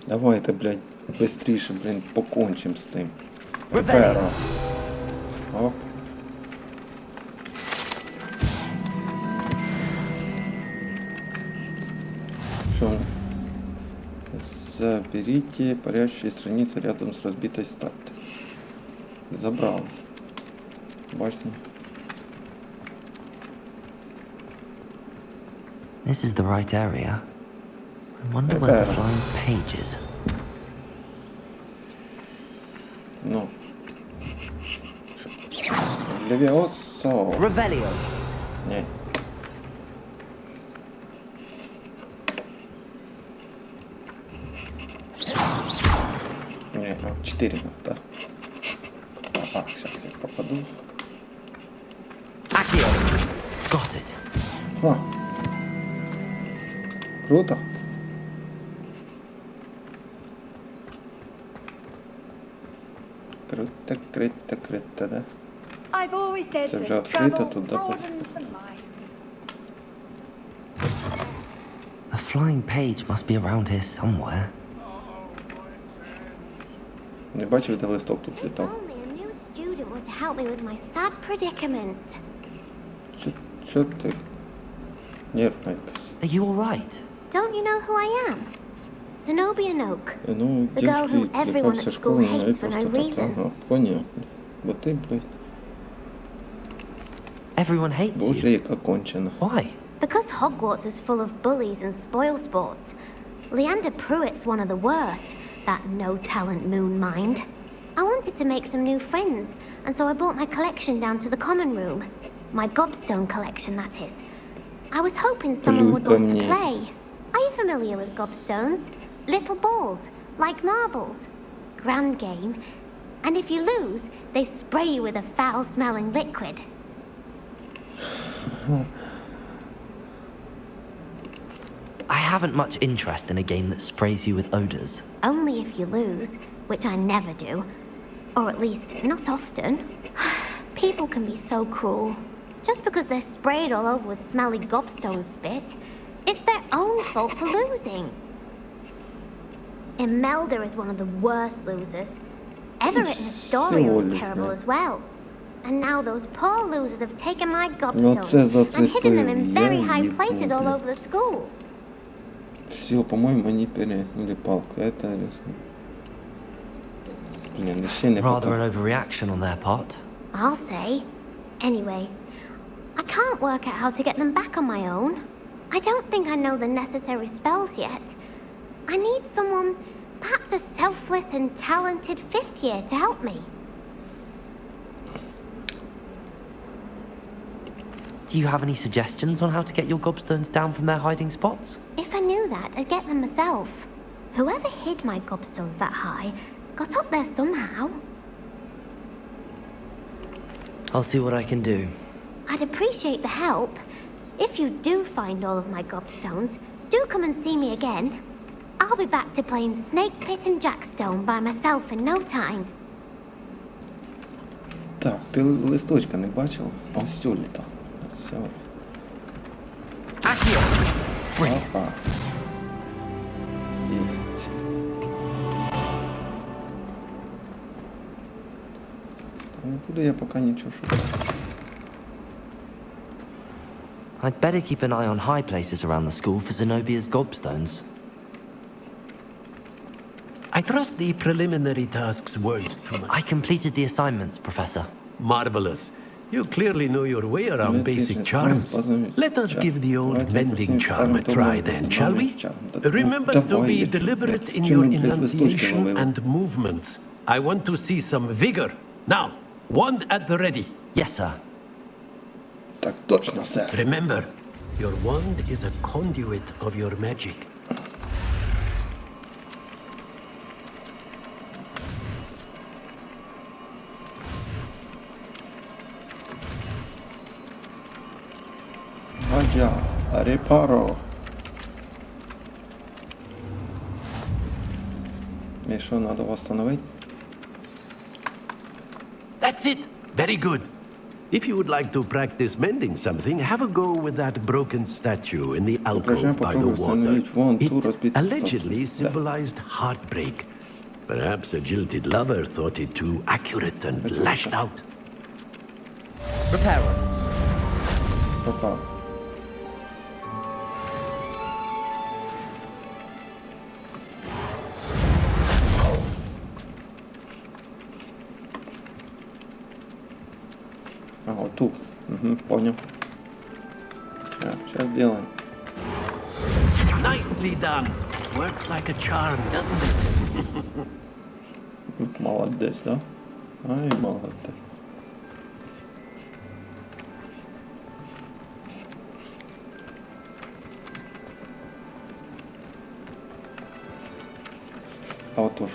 Давайте, блядь, быстріше, блін, покончим з цим. Репера. Репера. Оп. Что? Заберите парящие страницы рядом с разбитой статуей. Забрал. Башня. This is the right area. I wonder where the flying page is. No. Levioso. Revelio. Не. Не, 4 надо, да. Ага, сейчас я попаду. Accio. Got it. А. Круто. Круто, круто, круто, да? I've always said Це вже that відкрито travel тут, да? broadens the mind. A flying page must be around here somewhere. Не бачив, де листок тут літав. Only a new student were to help me with my sad predicament. Що ти? Нервна якась. Are you all right? Don't you know who I am? Zenobia Noak. Ну, The girl whom дівчинки, everyone лікався at school школи, hates навіть for no просто так, reason. ага, понятно. Бо ти, блядь, Everyone hates боже, you. яка кончена. Why? Because Hogwarts is full of bullies and spoilsports. Leander Pruitt's one of the worst, that no-talent moon mind. I wanted to make some new friends, and so I brought my collection down to the common room. My gobstone collection, that is. I was hoping someone would want to play. Are you familiar with gobstones? Little balls, like marbles. Grand game. And if you lose, they spray you with a foul-smelling liquid. I haven't much interest in a game that sprays you with odors. Only if you lose, which I never do. Or at least, not often. People can be so cruel. Just because they're sprayed all over with smelly gobstone spit, it's their own fault for losing. Imelda is one of the worst losers. Everett and Astoria were terrible as well. And now those poor losers have taken my gobstones and hidden them in very high places all over the school. Все, по-моему, они перегнули палку. Это резко. Блин, еще не Rather пока. an overreaction on their part. I'll say. Anyway, I can't work out how to get them back on my own. I don't think I know the necessary spells yet. I need someone, perhaps a selfless and talented fifth year to help me. Do you have any suggestions on how to get your gobstones down from their hiding spots? If I knew that, I'd get them myself. Whoever hid my gobstones that high got up there somehow. I'll see what I can do. I'd appreciate the help. If you do find all of my gobstones, do come and see me again. I'll be back to playing Snake Pit and Jackstone by myself in no time. Так, ти листочка не бачила? А ось цього літа. Все. Опа. Єсть. Та не буду я поки нічого шукати. I'd better keep an eye on high places around the school for Zenobia's gobstones. I trust the preliminary tasks weren't too much. I completed the assignments, Professor. Marvelous. You clearly know your way around basic charms. Let us give the old mending charm a try then, shall we? Remember to be deliberate in your enunciation and movements. I want to see some vigor. Now, wand at the ready. Yes, sir. Так точно, сэр. Remember, your wand is a conduit of your magic. Вадя, репаро. Мне что, надо восстановить? That's it. Very good. If you would like to practice mending something, have a go with that broken statue in the alcove by the water. It allegedly symbolized heartbreak. Perhaps a jilted lover thought it too accurate and lashed out. Repairer. Попал. А, вот тут. Угу, понял. Сейчас сделаем. Nicely done. Works like a charm, doesn't it? Молодец, да? Ай, молодец. А от то,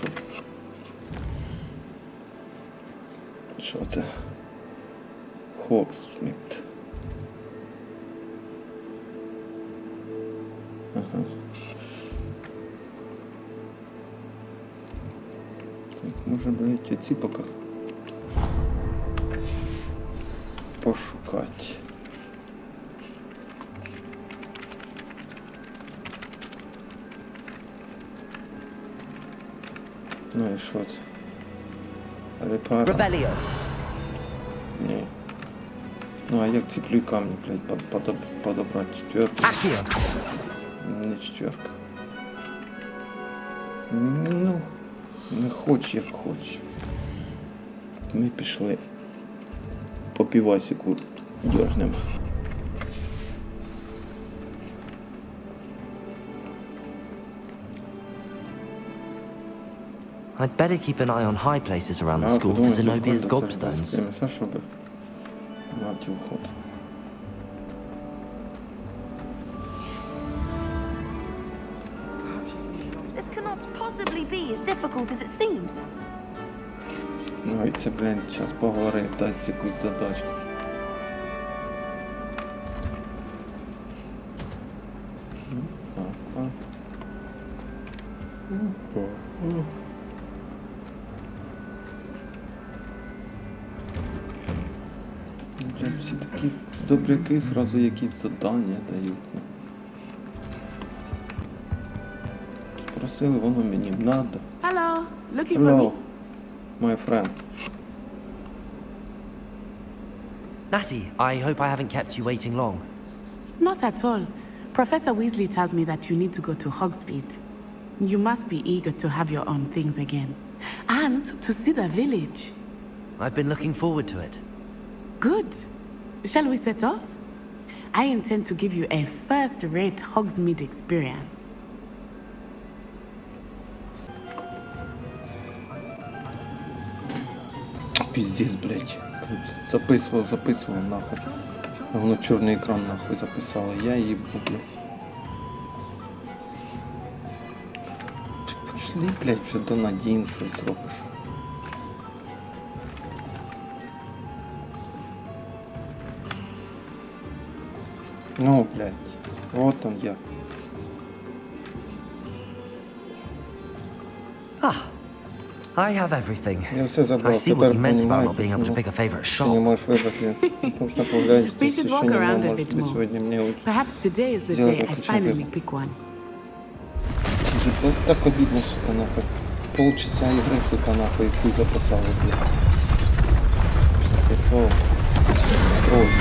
що це? Хогсміт. Ага. Так, може, блядь, оці поки пошукати. Ну і що це? Репара? Ревеліо. Ні. Ну а як ці плюй камні, блядь, подобрати? Четверку? Акіо. Не четверка. Ну, не хоч як хоч. Ми пішли по півасику дьожнем. I'd better keep an eye on high places around the school for Zenobia's gobstones. This cannot possibly be as difficult as it seems. Ну і це, блін, зараз поговорить, дасть якусь задачку. Блядь, всі такі добряки, зразу якісь завдання дають. Спросили, воно мені надо. Hello, looking for me? My friend. Natty, I hope I haven't kept you waiting long. Not at all. Professor Weasley tells me that you need to go to Hogsmeade. You must be eager to have your own things again. And to see the village. I've been looking forward to it. Good. Shall we set off? I intend to give you a first-rate Hogsmeade experience. Пиздец, блядь. Записывал нахуй. А воно чорний екран нахуй записало. Я їбу, блядь. Пошли, блядь, вже до Надін щось зробиш. Ну, блядь. Вот он я. I have everything. Я все I забрав. see what Тепер you meant about понімаю, not being able to pick a favorite що не shop. можеш вибрати. Можна поглянути, We should walk around a може bit тобі more. сьогодні мені Perhaps today is the Сделай day I отличный finally выбор. pick one. Вот так обидно, сука, нахуй. Полчаса игры, сука, нахуй, и хуй запасал, блядь. Пиздец, о. Кровь.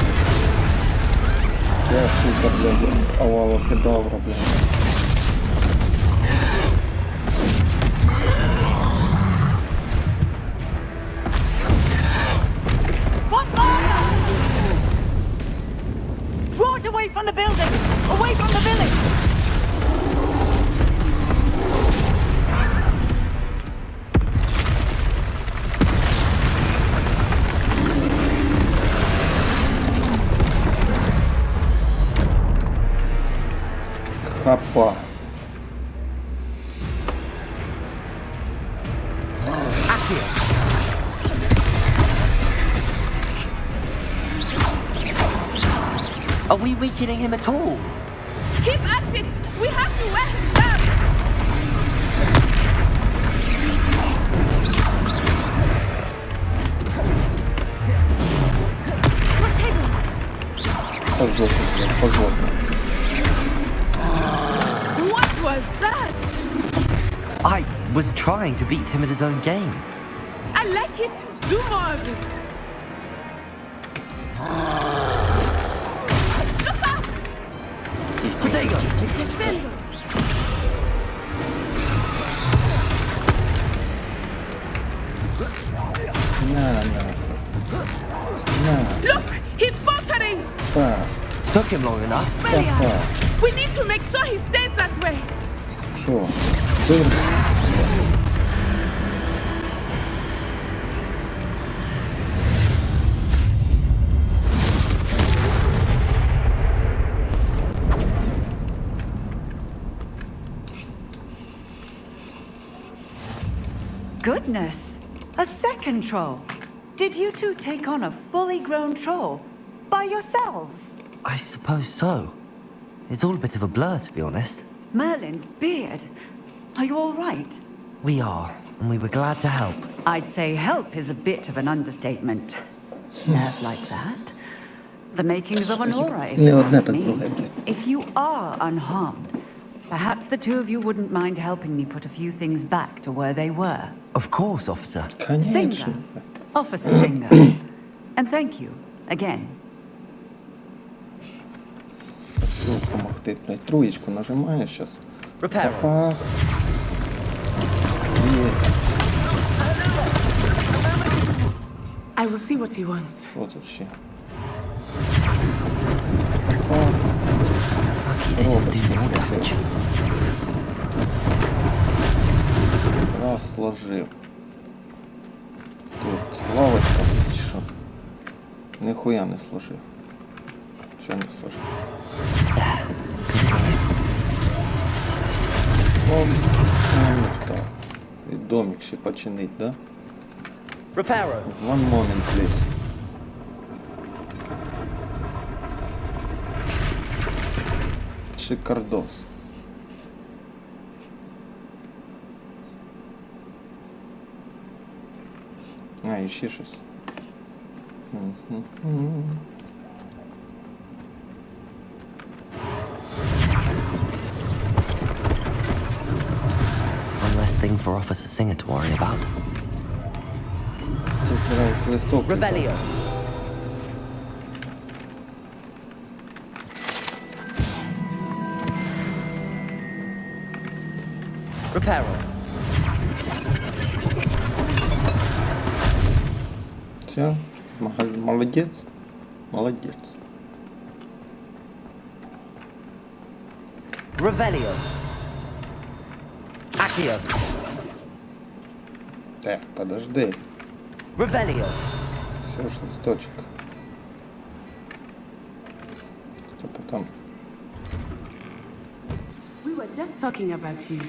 Я, сука, блядь, овала кедавра, блядь. Draw it away from the building! Away from the village! Хапа. Are we weakening him at all? Keep at it! We have to wear him down! Пожопно, блядь, пожопно. What was that? I was trying to beat him at his own game. I like it! Do more of it! Defender! Look! He's faltering! Па. Took him long enough. Папа. We need to make sure he stays that way! Шо? Ты... Goodness! A second troll! Did you two take on a fully grown troll? By yourselves? I suppose so. It's all a bit of a blur, to be honest. Merlin's beard. Are you all right? We are, and we were glad to help. I'd say help is a bit of an understatement. Nerve like that? The makings of an aura, if you ask me. If you are unharmed, perhaps the two of you wouldn't mind helping me put a few things back to where they were. Of course, officer. Singer. Officer Singer. And thank you, again. Помогти, блядь. Троечку нажимаешь сейчас. Repair. Папа. I will see what he wants. Вот вообще. Lucky they didn't do more damage. Раз сложил. Тут лавочка, что? Нихуя не сложив. Що не сложив? І домик ще починить, да? Reparo. One moment, please. Шикардос. А, і ще щось. One less thing for Officer Singer to worry about. Тут грають листок. Revelio. Reparo. Все, молодец, молодец. Revelio. Accio. Так, подожди. Revelio. Все ж листочек. Что потом? We were just talking about you.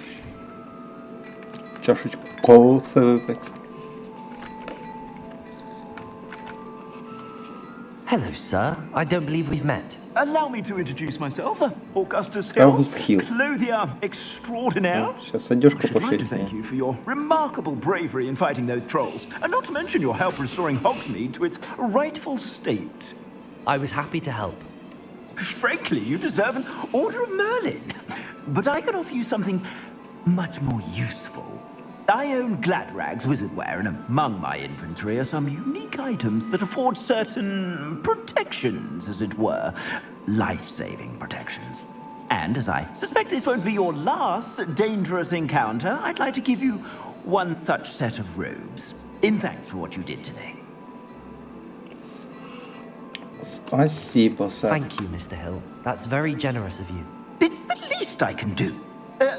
Чашечку кофе выпить. Hello, sir. I don't believe we've met. Allow me to introduce myself. Augustus Hill, August Hill. clothier extraordinaire. Сейчас одежку I should like to пошить. thank you for your remarkable bravery in fighting those trolls, and not to mention your help restoring Hogsmeade to its rightful state. I was happy to help. Frankly, you deserve an Order of Merlin. But I can offer you something much more useful. I own Gladrag's wizardware, and among my inventory are some unique items that afford certain protections, as it were. Life-saving protections. And as I suspect this won't be your last dangerous encounter, I'd like to give you one such set of robes, in thanks for what you did today. Спасибо, сэр. Thank you, Mr. Hill. That's very generous of you. It's the least I can do.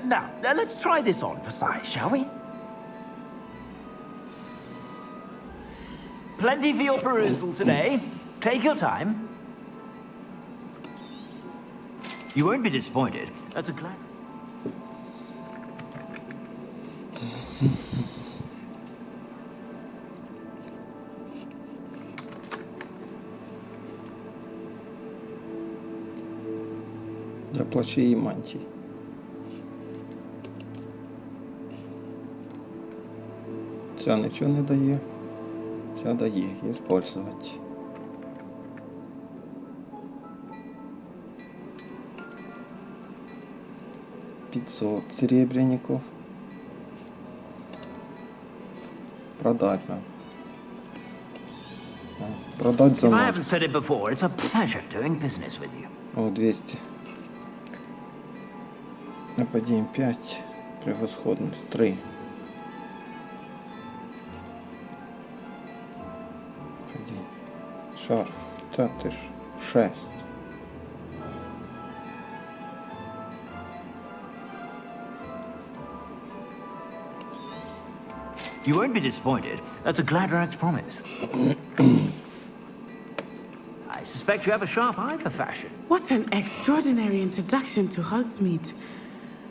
Now, let's try this on for size, shall we? Plenty for your perusal today. Take your time. You won't be disappointed. That's a glad... Для плащей и мантий. Ця нічого не дає. Ця дає. Использовать. $500 серебряников. Продать нам. Продать за If I ноль. haven't said it before, it's a pleasure doing business with you. О, 200. Нападение 5. Превосходность 3. Шарф. Та ти ж 6. You won't be disappointed. That's a Gladrag's promise. I suspect you have a sharp eye for fashion. What an extraordinary introduction to Hogsmeade.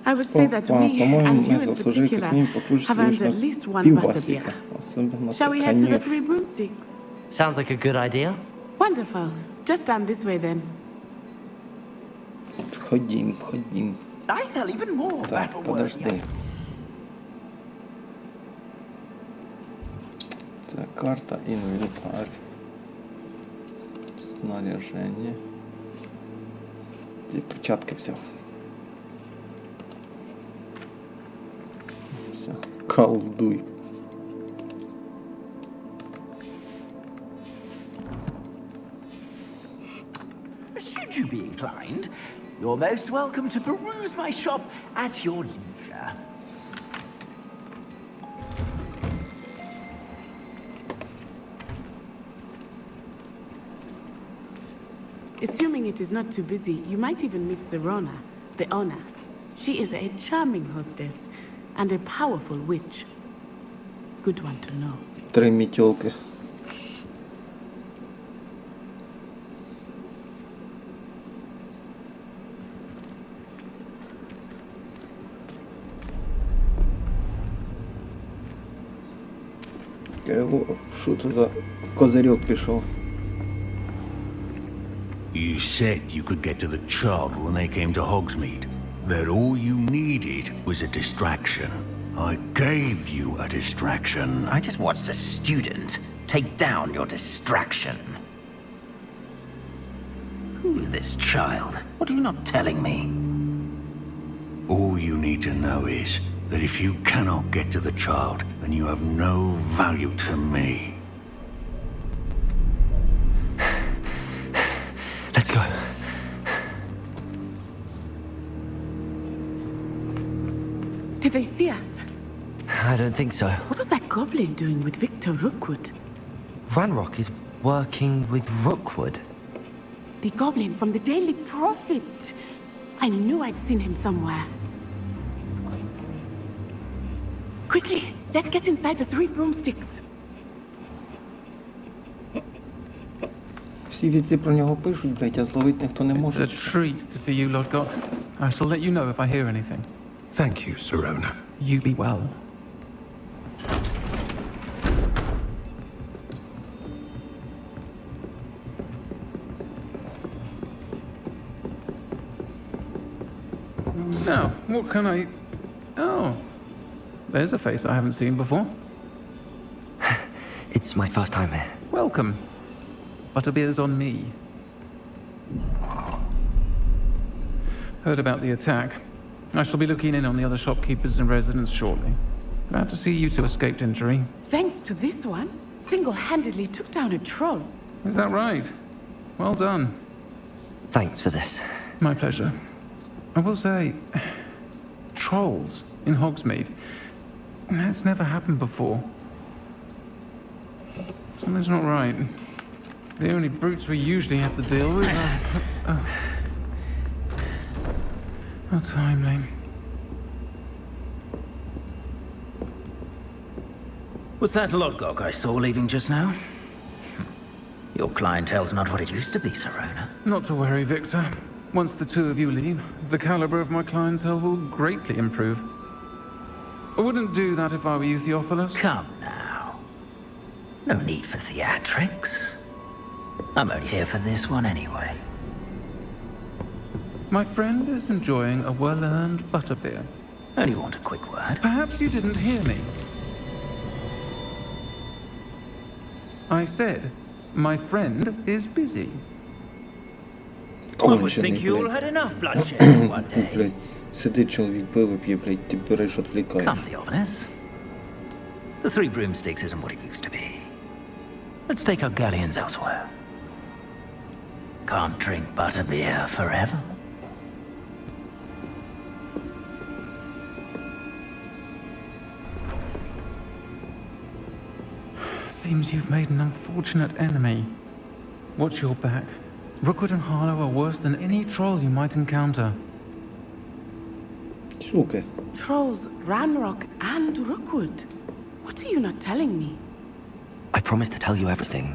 I would say that we, По-моему, and you мы in заслужили particular, как минимум по кружке have earned лишь at на least one butterbeer. пивасика. Особенно Shall we head to the коньяк. Three Broomsticks? Sounds like a good idea. Wonderful. Just down this way then. Ходим, ходим. I sell even more Так, battle подожди. Це карта, інвентар. Снаряжение. Ті перчатки взяв. Все, колдуй. Should you be inclined, you're most welcome to peruse my shop at your leisure. Assuming it is not too busy, you might even meet Serona, the owner. She is a charming hostess and a powerful witch. Good one to know. 3 метелки. Що це за козирьок пішов? You said you could get to the child when they came to Hogsmeade. That all you needed was a distraction. I gave you a distraction. I just watched a student take down your distraction. Who is this child? What are you not telling me? All you need to know is that if you cannot get to the child, then you have no value to me. Let's go. Did they see us? I don't think so. What was that goblin doing with Victor Rookwood? Ranrock is working with Rookwood. The goblin from the Daily Prophet. I knew I'd seen him somewhere. Quickly, let's get inside the Three Broomsticks. Всі віці про нього пишуть, блять, а зловити ніхто не може. It's a treat to see you, Lord God. I shall let you know if I hear anything. Thank you, Serona. You be well. Now, what can I... Oh, there's a face I haven't seen before. It's my first time here. Welcome. Butterbeer's on me. Heard about the attack. I shall be looking in on the other shopkeepers and residents shortly. Glad to see you two escaped injury. Thanks to this one, single-handedly took down a troll. Is that right? Well done. Thanks for this. My pleasure. I will say, trolls in Hogsmeade. That's never happened before. Something's not right. The only brutes we usually have to deal with are... How timely. Was that Lodgok I saw leaving just now? Your clientele's not what it used to be, Sirona. Not to worry, Victor. Once the two of you leave, the caliber of my clientele will greatly improve. I wouldn't do that if I were you, Theophilus. Come now. No need for theatrics. I'm only here for this one anyway. My friend is enjoying a well-earned butterbeer. Only want a quick word. Perhaps you didn't hear me. I said, my friend is busy. One would think you all had enough bloodshed for one day. Блядь, сидить чоловік пиво п'є, блядь, ти береш, відвлікаєш. Come, Theophilus. The Three Broomsticks isn't what it used to be. Let's take our galleons elsewhere. Can't drink butterbeer forever. Seems you've made an unfortunate enemy. Watch your back. Rookwood and Harlow are worse than any troll you might encounter. Okay. Trolls, Ranrock, and Rookwood. What are you not telling me? I promised to tell you everything,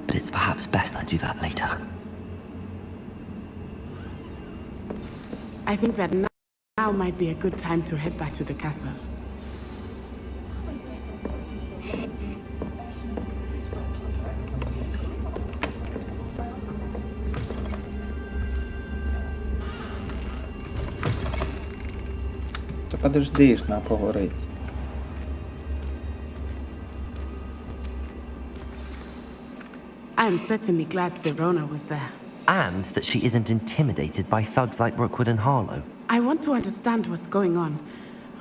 but it's perhaps best I do that later. I think that now might be a good time to head back to the castle. Та подожди ж, на поговорить. I am certainly glad Sirona was there. And that she isn't intimidated by thugs like Rookwood and Harlow. I want to understand what's going on,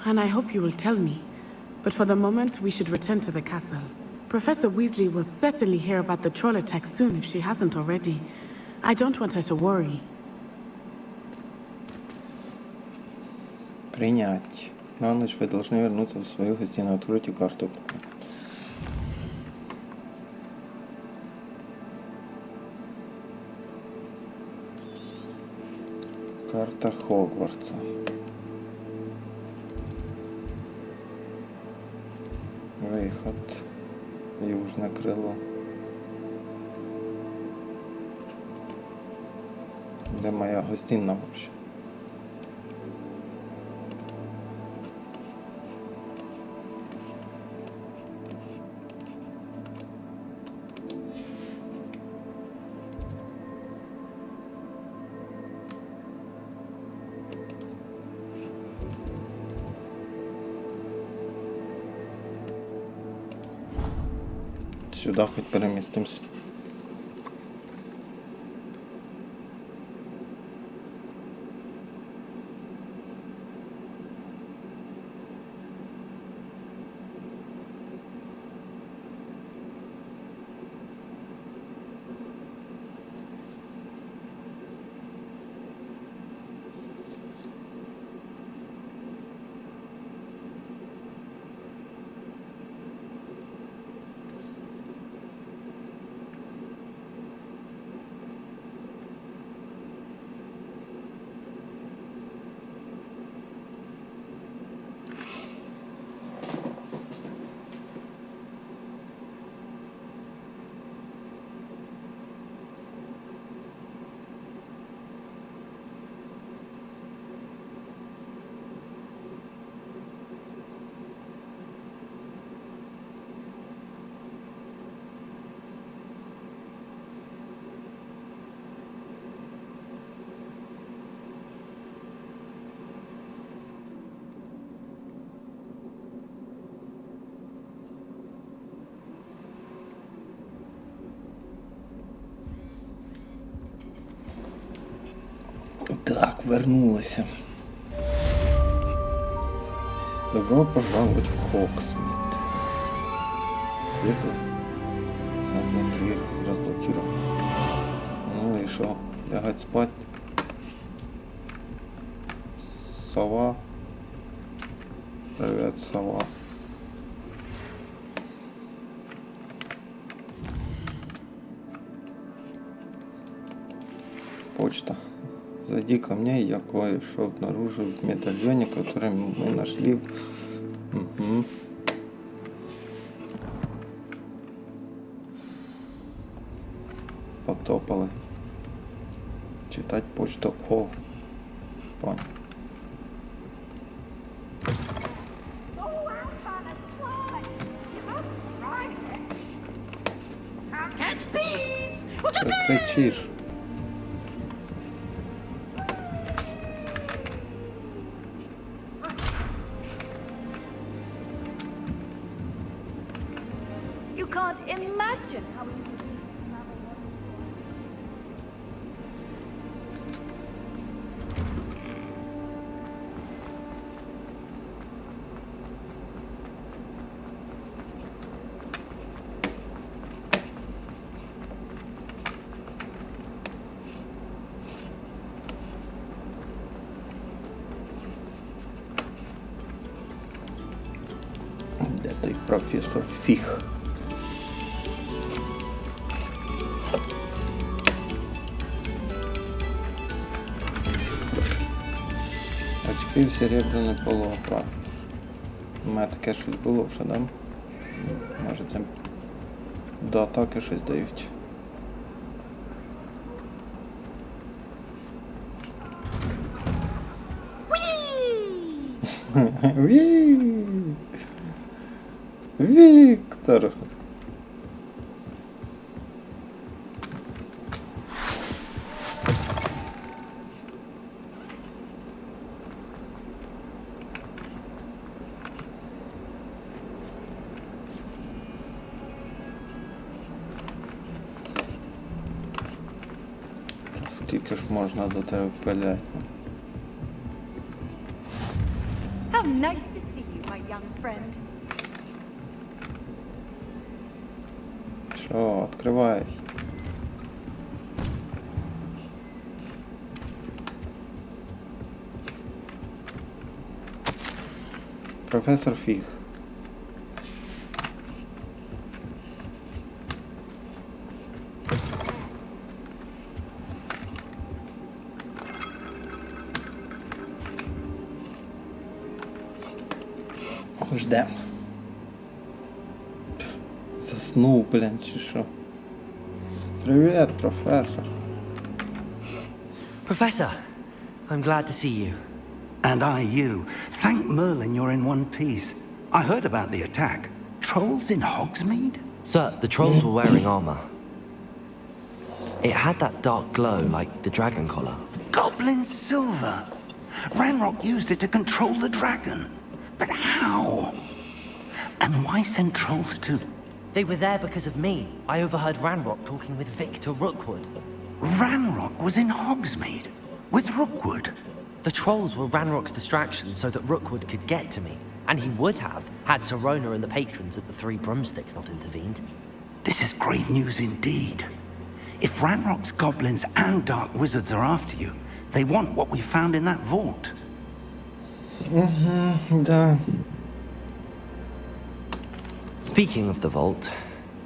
and I hope you will tell me. But for the moment, we should return to the castle. Professor Weasley will certainly hear about the troll attack soon if she hasn't already. I don't want her to worry. Принять. На ночь вы должны вернуться в свою гостиную. Откройте карту. Карта Хогвартса. Выход. Южное крыло. Где моя гостиная вообще? Сюда хоть переместимся. Так, вернулися. Добро пожаловать в Хогсмит. Где-то разблокирован. Ну и шо? Лягать спать? Сова. Привет, сова. Почта. Зайди ко мне, я кое-что обнаружил в медальоне, который мы нашли. Угу. Потопали. Читать почту. О. Понял. Что кричишь? You can't imagine how Де той професор Фіг? Очки в серебряний полуоправ. У мене таке щось було вже, да? Може це до атаки щось дають. Віктор! Скільки ж можна до тебе пиляти? How nice to see you, my young friend. Що, відкривай. Професор Фіг. Ждем. Заснув, блін, чи що? Привіт, професор. Professor, I'm glad to see you. And I you. Thank Merlin you're in one piece. I heard about the attack. Trolls in Hogsmeade? Sir, the trolls were wearing armor. It had that dark glow like the dragon collar. Goblin silver! Ranrock used it to control the dragon. But how? And why send trolls to... They were there because of me. I overheard Ranrock talking with Victor Rookwood. Ranrock was in Hogsmeade? With Rookwood? The trolls were Ranrock's distraction so that Rookwood could get to me. And he would have, had Sirona and the patrons at the Three Broomsticks not intervened. This is grave news indeed. If Ranrock's goblins and dark wizards are after you, they want what we found in that vault. Да. Speaking of the vault,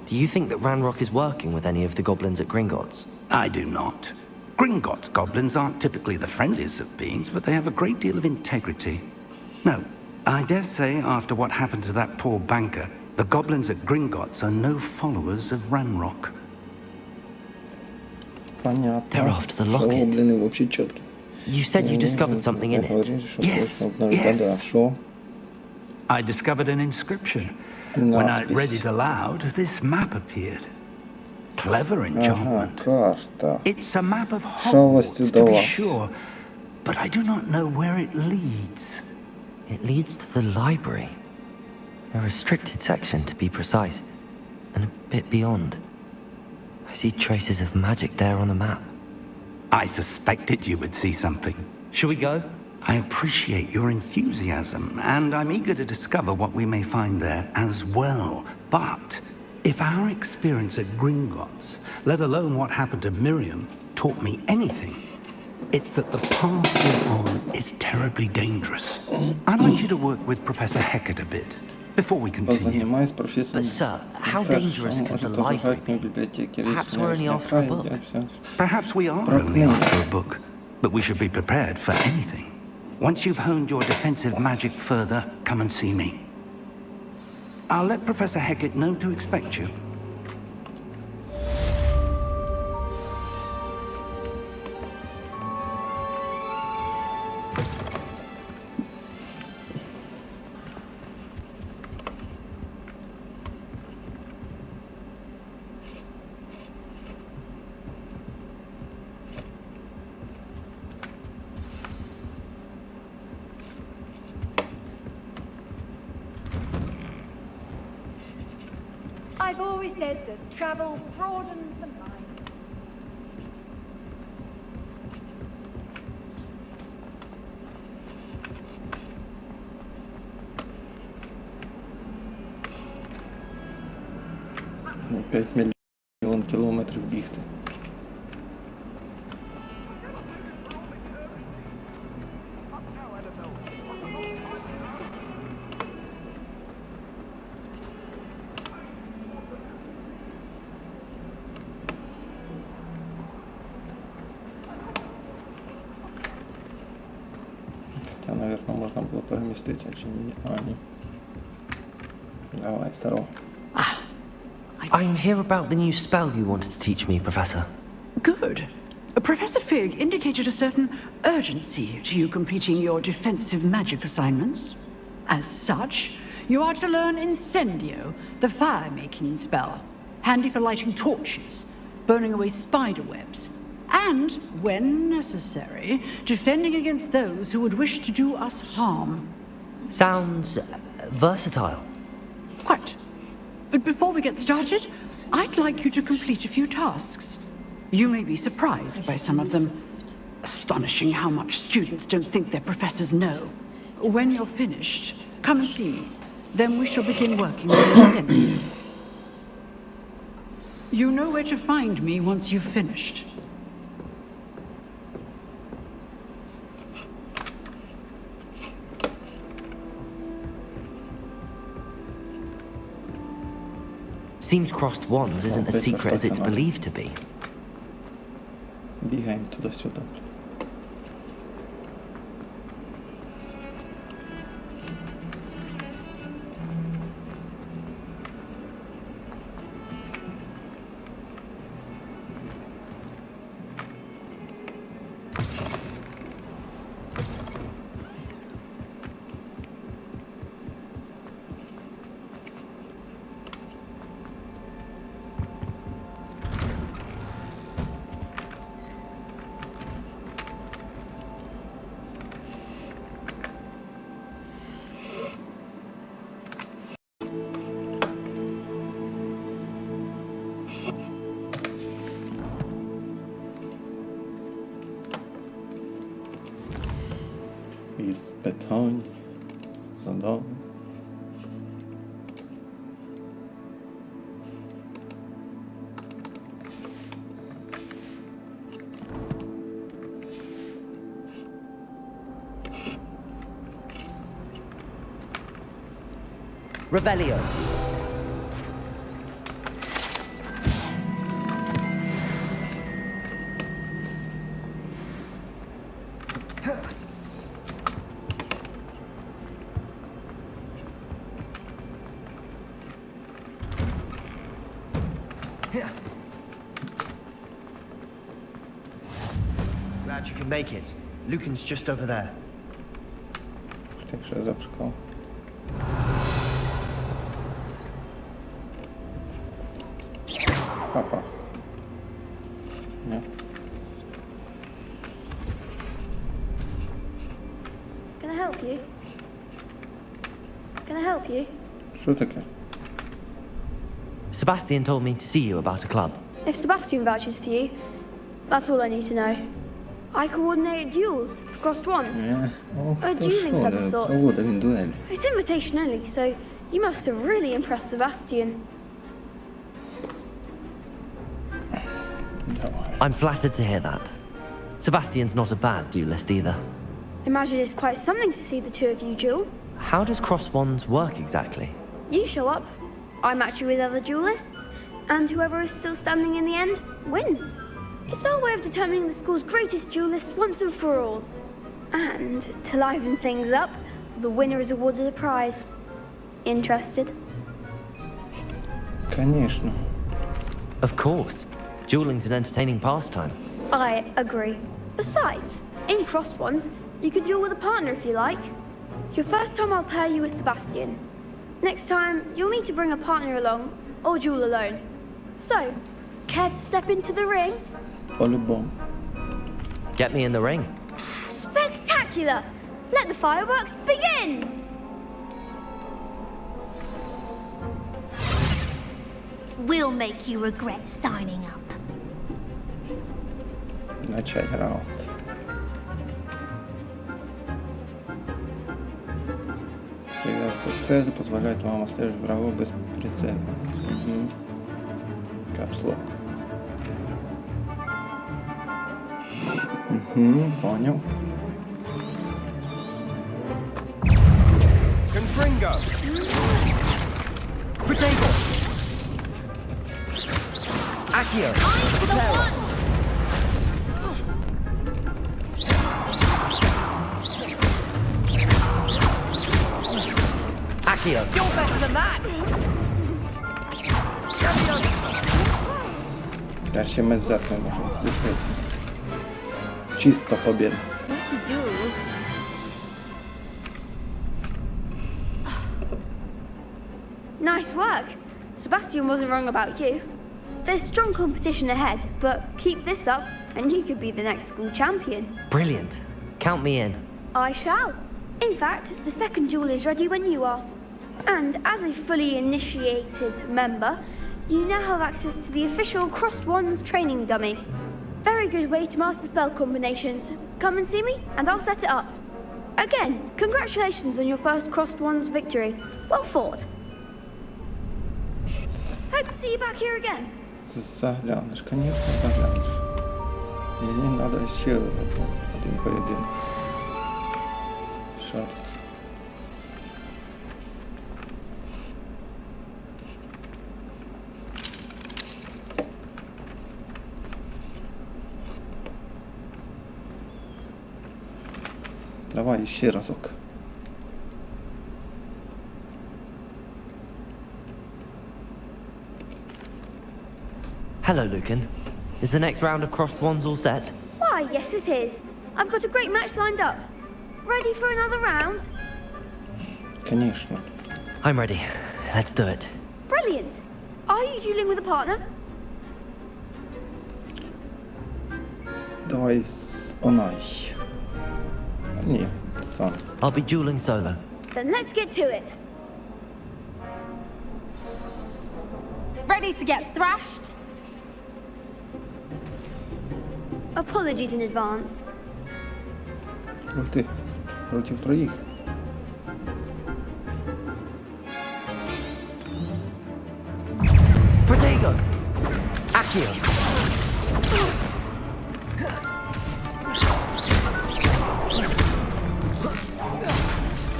do you think that Ranrock is working with any of the goblins at Gringotts? I do not. Gringotts goblins aren't typically the friendliest of beings, but they have a great deal of integrity. No, I dare say after what happened to that poor banker, the goblins at Gringotts are no followers of Ranrock. Понятно. They're after the locket. Гоблины вообще чёткие. You said you discovered something in it. Yes, yes. I discovered an inscription. When I read it aloud, this map appeared. Clever enchantment. It's a map of Hogwarts, to be sure, but I do not know where it leads. It leads to the library. A restricted section, to be precise, and a bit beyond. I see traces of magic there on the map. I suspected you would see something. Shall we go? I appreciate your enthusiasm, and I'm eager to discover what we may find there as well. But if our experience at Gringotts, let alone what happened to Miriam, taught me anything, it's that the path we're on is terribly dangerous. I'd like you to work with Professor Hecat a bit before we continue. But sir, how dangerous could the library be? Perhaps we're only after a book. Perhaps we are only after a book, but we should be prepared for anything. Once you've honed your defensive magic further, come and see me. I'll let Professor Hecat know to expect you. I've always said that travel broadens the mind. Ну, 5 мільйон кілометрів бігти. Хотя, наверное, можно было переместиться, чи ні? А, ні. Давай, здорово. I'm here about the new spell you wanted to teach me, Professor. Good. Professor Fig indicated a certain urgency to you completing your defensive magic assignments. As such, you are to learn Incendio, the fire-making spell, handy for lighting torches, burning away spider webs, and, when necessary, defending against those who would wish to do us harm. Sounds versatile. Quite. But before we get started, I'd like you to complete a few tasks. You may be surprised by some of them. Astonishing how much students don't think their professors know. When you're finished, come and see me. Then we shall begin working on the assembly. You know where to find me once you've finished. Seems crossed wands isn't as secret as it's believed to be. Бігаємо туди-сюди. Із питань, задовго. Revelio. Glad you can make it. Lucan's just over there. Що я запускав? Папа. Ні. Can I help you? Can I help you? Що таке? Sebastian told me to see you about a club. If Sebastian vouches for you, that's all I need to know. I coordinated duels for crossed wands. A dueling club of sorts. Проводив він дуелі. It's invitation only, so you must have really impressed Sebastian. I'm flattered to hear that. Sebastian's not a bad duelist either. Imagine it's quite something to see the two of you duel. How does cross wands work exactly? You show up, I match you with other duelists, and whoever is still standing in the end wins. It's our way of determining the school's greatest duelist once and for all. And to liven things up, the winner is awarded a prize. Interested? Конечно. Of course. Dueling's an entertaining pastime. I agree. Besides, in crossed ones, you can duel with a partner if you like. Your first time I'll pair you with Sebastian. Next time, you'll need to bring a partner along, or duel alone. So, care to step into the ring? По-любому. Get me in the ring. Spectacular! Let the fireworks begin! We'll make you regret signing up. Начать раунд. Привязка к цели позволяет вам отслеживать врагов без прицела. Капслок. Понял. Confringo! Protego! Accio! Accio! You're better than that! Я ще мезет не можу відкрити. Чисто победа. What to do? Nice work. Sebastian wasn't wrong about you. There's strong competition ahead, but keep this up and you could be the next school champion. Brilliant. Count me in. I shall. In fact, the second duel is ready when you are. And as a fully initiated member, you now have access to the official Crossed Wands training dummy. Very good way to master spell combinations. Come and see me, and I'll set it up. Again, congratulations on your first Crossed Wands victory. Well fought. Hope to see you back here again. Заглянеш, конечно, заглянеш. Мені надо ще один поєдинок. Що тут? Давай ще разок. Hello, Lucan. Is the next round of crossed wands all set? Why, yes it is. I've got a great match lined up. Ready for another round? Конечно. I'm ready. Let's do it. Brilliant. Are you dueling with a partner? Давай з Онай. Ні, сам. I'll be dueling solo. Then let's get to it. Ready to get thrashed? Apologies in advance. Ух ти, проти троїх. Protego! Accio!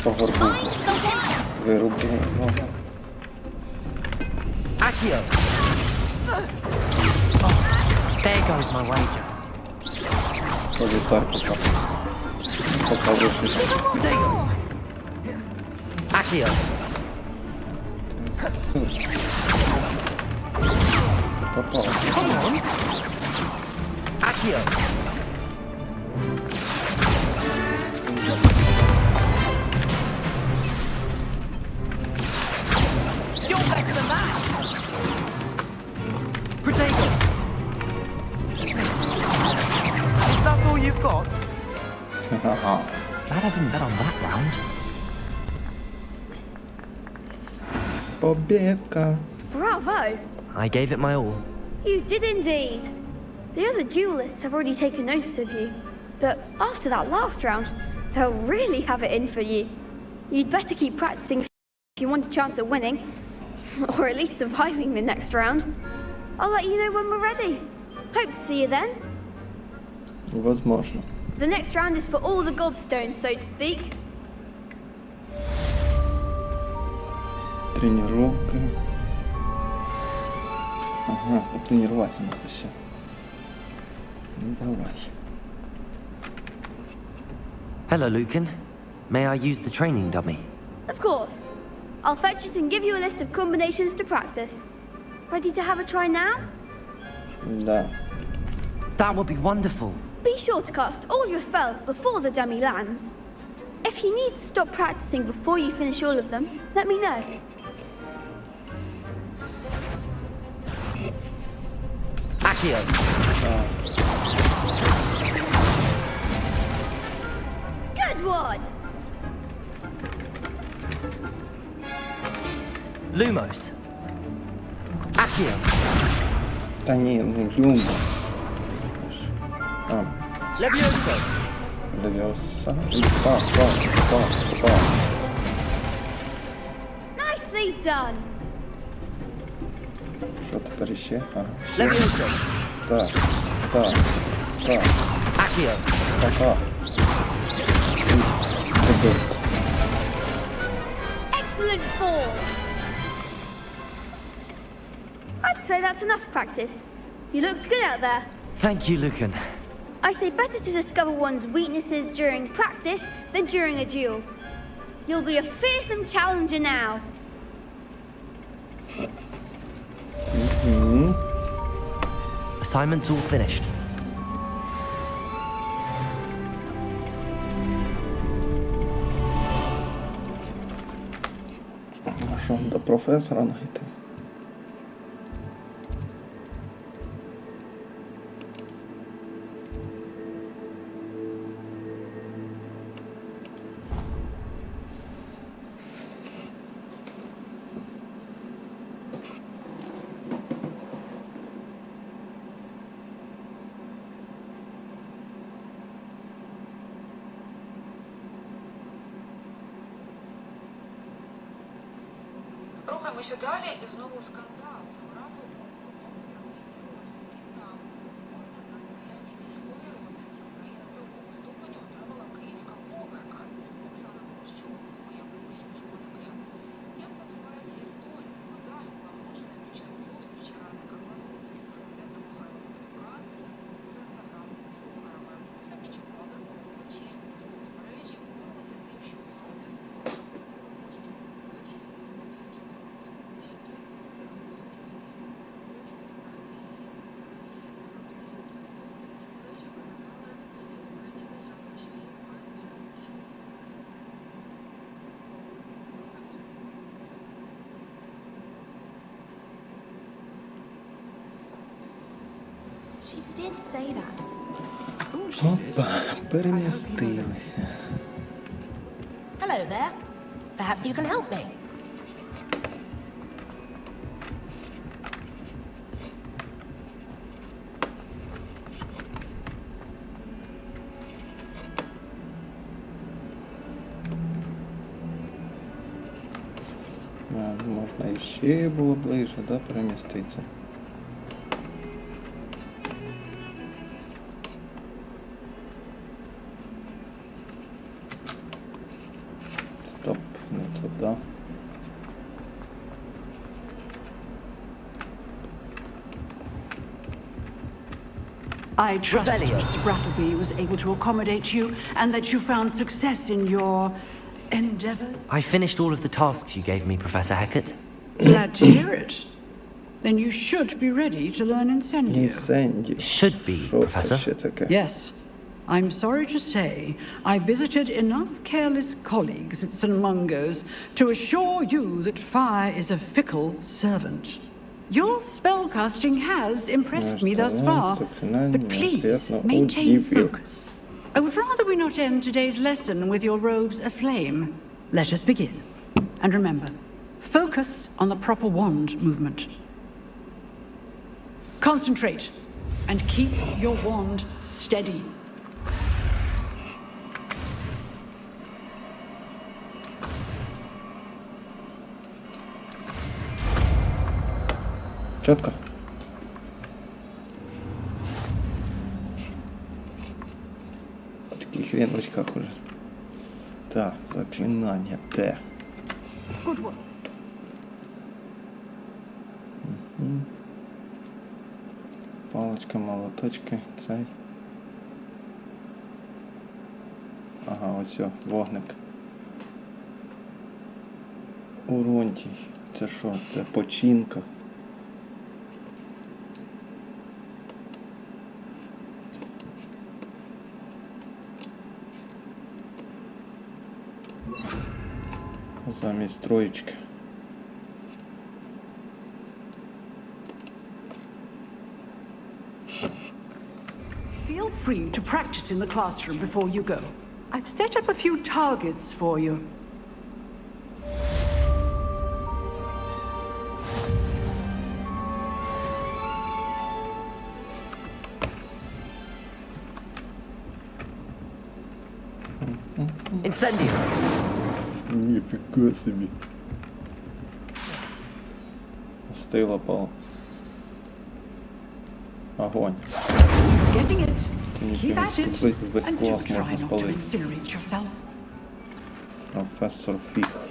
Погорбути. Вирубимо. Accio! There goes my wager. Тоже так покажешь. Protego! Accio! Слушай. Ты попал. Come on! Accio! You're better than that! Protego! Is that all you've got? Glad I didn't bet on that round. Победка. Bravo! I gave it my all. You did indeed. The other duelists have already taken notice of you. But after that last round, they'll really have it in for you. You'd better keep practicing if you want a chance at winning, or at least surviving the next round. I'll let you know when we're ready. Hope to see you then. Возможно. The next round is for all the gobstones, so to speak. Тренировка. Ага, потренироваться надо еще. Ну давай. Hello, Lucan. May I use the training dummy? Of course. I'll fetch it and give you a list of combinations to practice. Ready to have a try now? Да. That would be wonderful. Be sure to cast all your spells before the dummy lands. If you need to stop practicing before you finish all of them, let me know. Accio. Good one! Lumos. Accio. Да не, ну Люмба. Levioso. Leviosa. Па. Nicely done! Що тепер ще? Ага, ще. Levioso. Так. Accio. Ага. Excellent form! I'd say that's enough practice. You looked good out there. Thank you, Lucan. I say better to discover one's weaknesses during practice than during a duel. You'll be a fearsome challenger now. Assignment's all finished. Що, до професора найти? Рухаємося далі і знову скандал. Цього разу військовій розвідці України другого ступеню отримала київська блогерка Оксана Борщук. Моя бабуся вже подає. Як на попередній історії з медалю була вручена під час зустрічі радника глави Офісу президента Михайла Подоляка з інстаграм-блогерами. Слідчі влади користувачі соцмережі боролися тим, що виходив Опа, перемістилися. Hello there. Perhaps you can help me. Можна іще було ближче, да, переміститися. Стоп, не туди. I trust Mr. Brattleby was able to accommodate you and that you found success in your endeavors. I finished all of the tasks you gave me, Professor Hecat. Glad to hear it. Then you should be ready to learn Incendio. Incendio. Should be, Professor. Yes. I'm sorry to say, I visited enough careless colleagues at St. Mungo's to assure you that fire is a fickle servant. Your spellcasting has impressed me thus far, but please maintain focus. I would rather we not end today's lesson with your robes aflame. Let us begin. And remember, focus on the proper wand movement. Concentrate and keep your wand steady. Чітко? Такий хрен в очках уже. Так, заклинання, де? Good work. Палочка, молоточки, цей. Ага, ось все, вогник. Уронтій. Це що? Це починка. Замість троєчки. Feel free to practice in the classroom before you go. I've set up a few targets for you. Incendio! Ніфіга собі. Стила пала. Огонь. Getting it. Ти Keep нічого at не it. весь And do клас try можна not to спалити. incinerate yourself. Професор Фіг.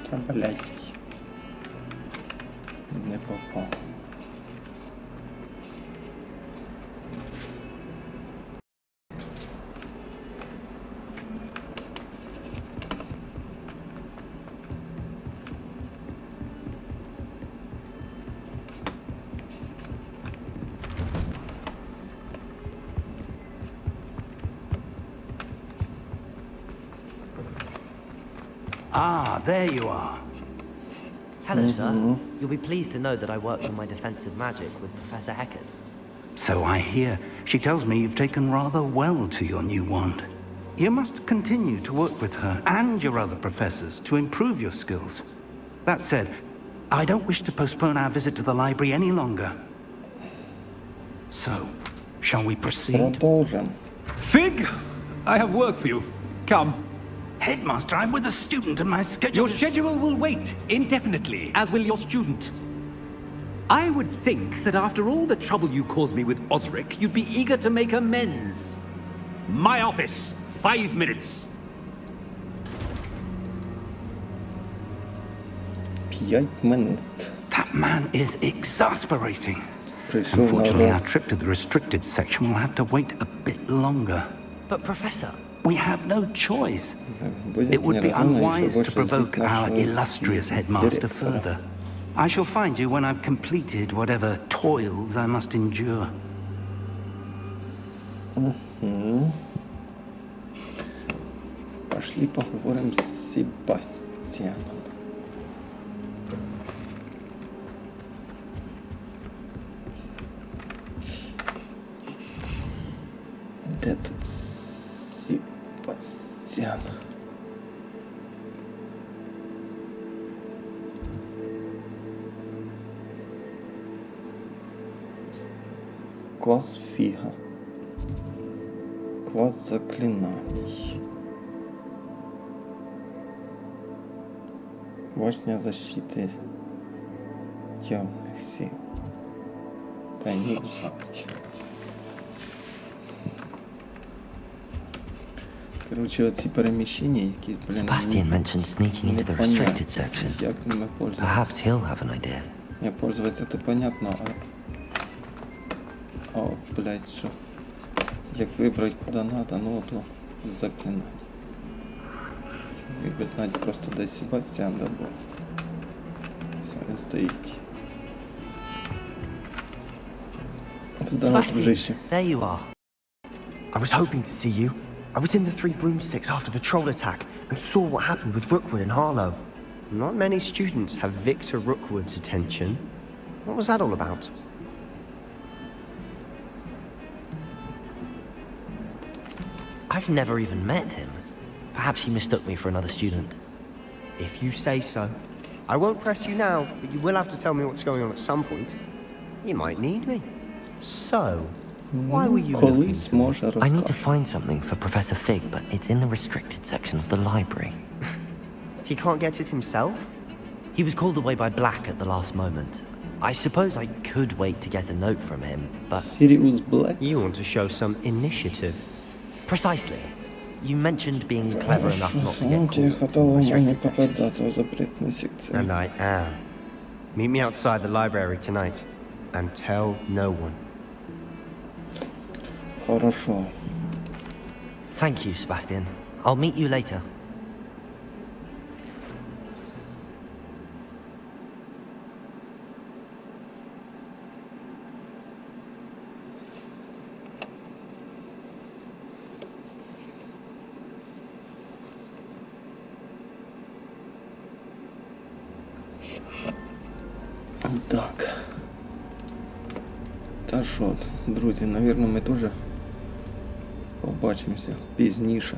Та блядь. Не попав. Ah, there you are. Hello, sir. You'll be pleased to know that I worked on my defensive magic with Professor Heckert. So I hear. She tells me you've taken rather well to your new wand. You must continue to work with her and your other professors to improve your skills. That said, I don't wish to postpone our visit to the library any longer. So, shall we proceed? Продолжим. Fig, I have work for you. Come. Headmaster, I'm with a student and my schedule Your schedule will wait indefinitely, as will your student. I would think that after all the trouble you caused me with Osric, you'd be eager to make amends. My office, 5 minutes. 5 минут. That man is exasperating. Прийшов на Unfortunately, our урок. trip to the restricted section will have to wait a bit longer. But, Professor, We have no choice. Будет It would be неразумно unwise еще to больше provoke злить our нашего illustrious headmaster директора. further. I shall find you when I've completed whatever toils I must endure. Пошли поговорим с Себастьяном. Де тут Себастьян? Класс фига. Класс заклинаний. Башня защиты темных сил. Тайник в замке. Короче, оці переміщення, які, блін, Sebastian mentioned sneaking into the restricted section. Як ними пользуватися? Perhaps he'll have an idea. Не, пользуватися то понятно, а от, блядь, що? Як вибрати куди надо, ну то заклинання. Це якби знати просто де Себастьян, да, бо все, він стоїть. Sebastian, there you are. I was hoping to see you. I was in the Three Broomsticks after the troll attack and saw what happened with Rookwood and Harlow. Not many students have Victor Rookwood's attention. What was that all about? I've never even met him. Perhaps he mistook me for another student. If you say so. I won't press you now, but you will have to tell me what's going on at some point. You might need me. So, why were you looking? I need to find something for Professor Fig, but it's in the restricted section of the library. He can't get it himself? He was called away by Black at the last moment. I suppose I could wait to get a note from him, but... Sirius Black? You want to show some initiative. Precisely. You mentioned being clever enough not to get caught in the restricted section. And I am. Meet me outside the library tonight, and tell no one. Хорошо. Thank you, Sebastian. I'll meet you later. Так. Та що, друзі, навірно, ми теж побачимося пізніше.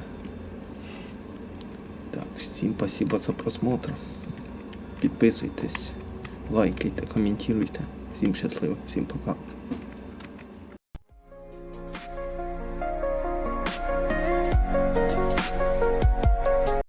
Так, всім спасибо за просмотр. Підписуйтесь, лайкайте, коментуйте. Всім щасливо, всім пока.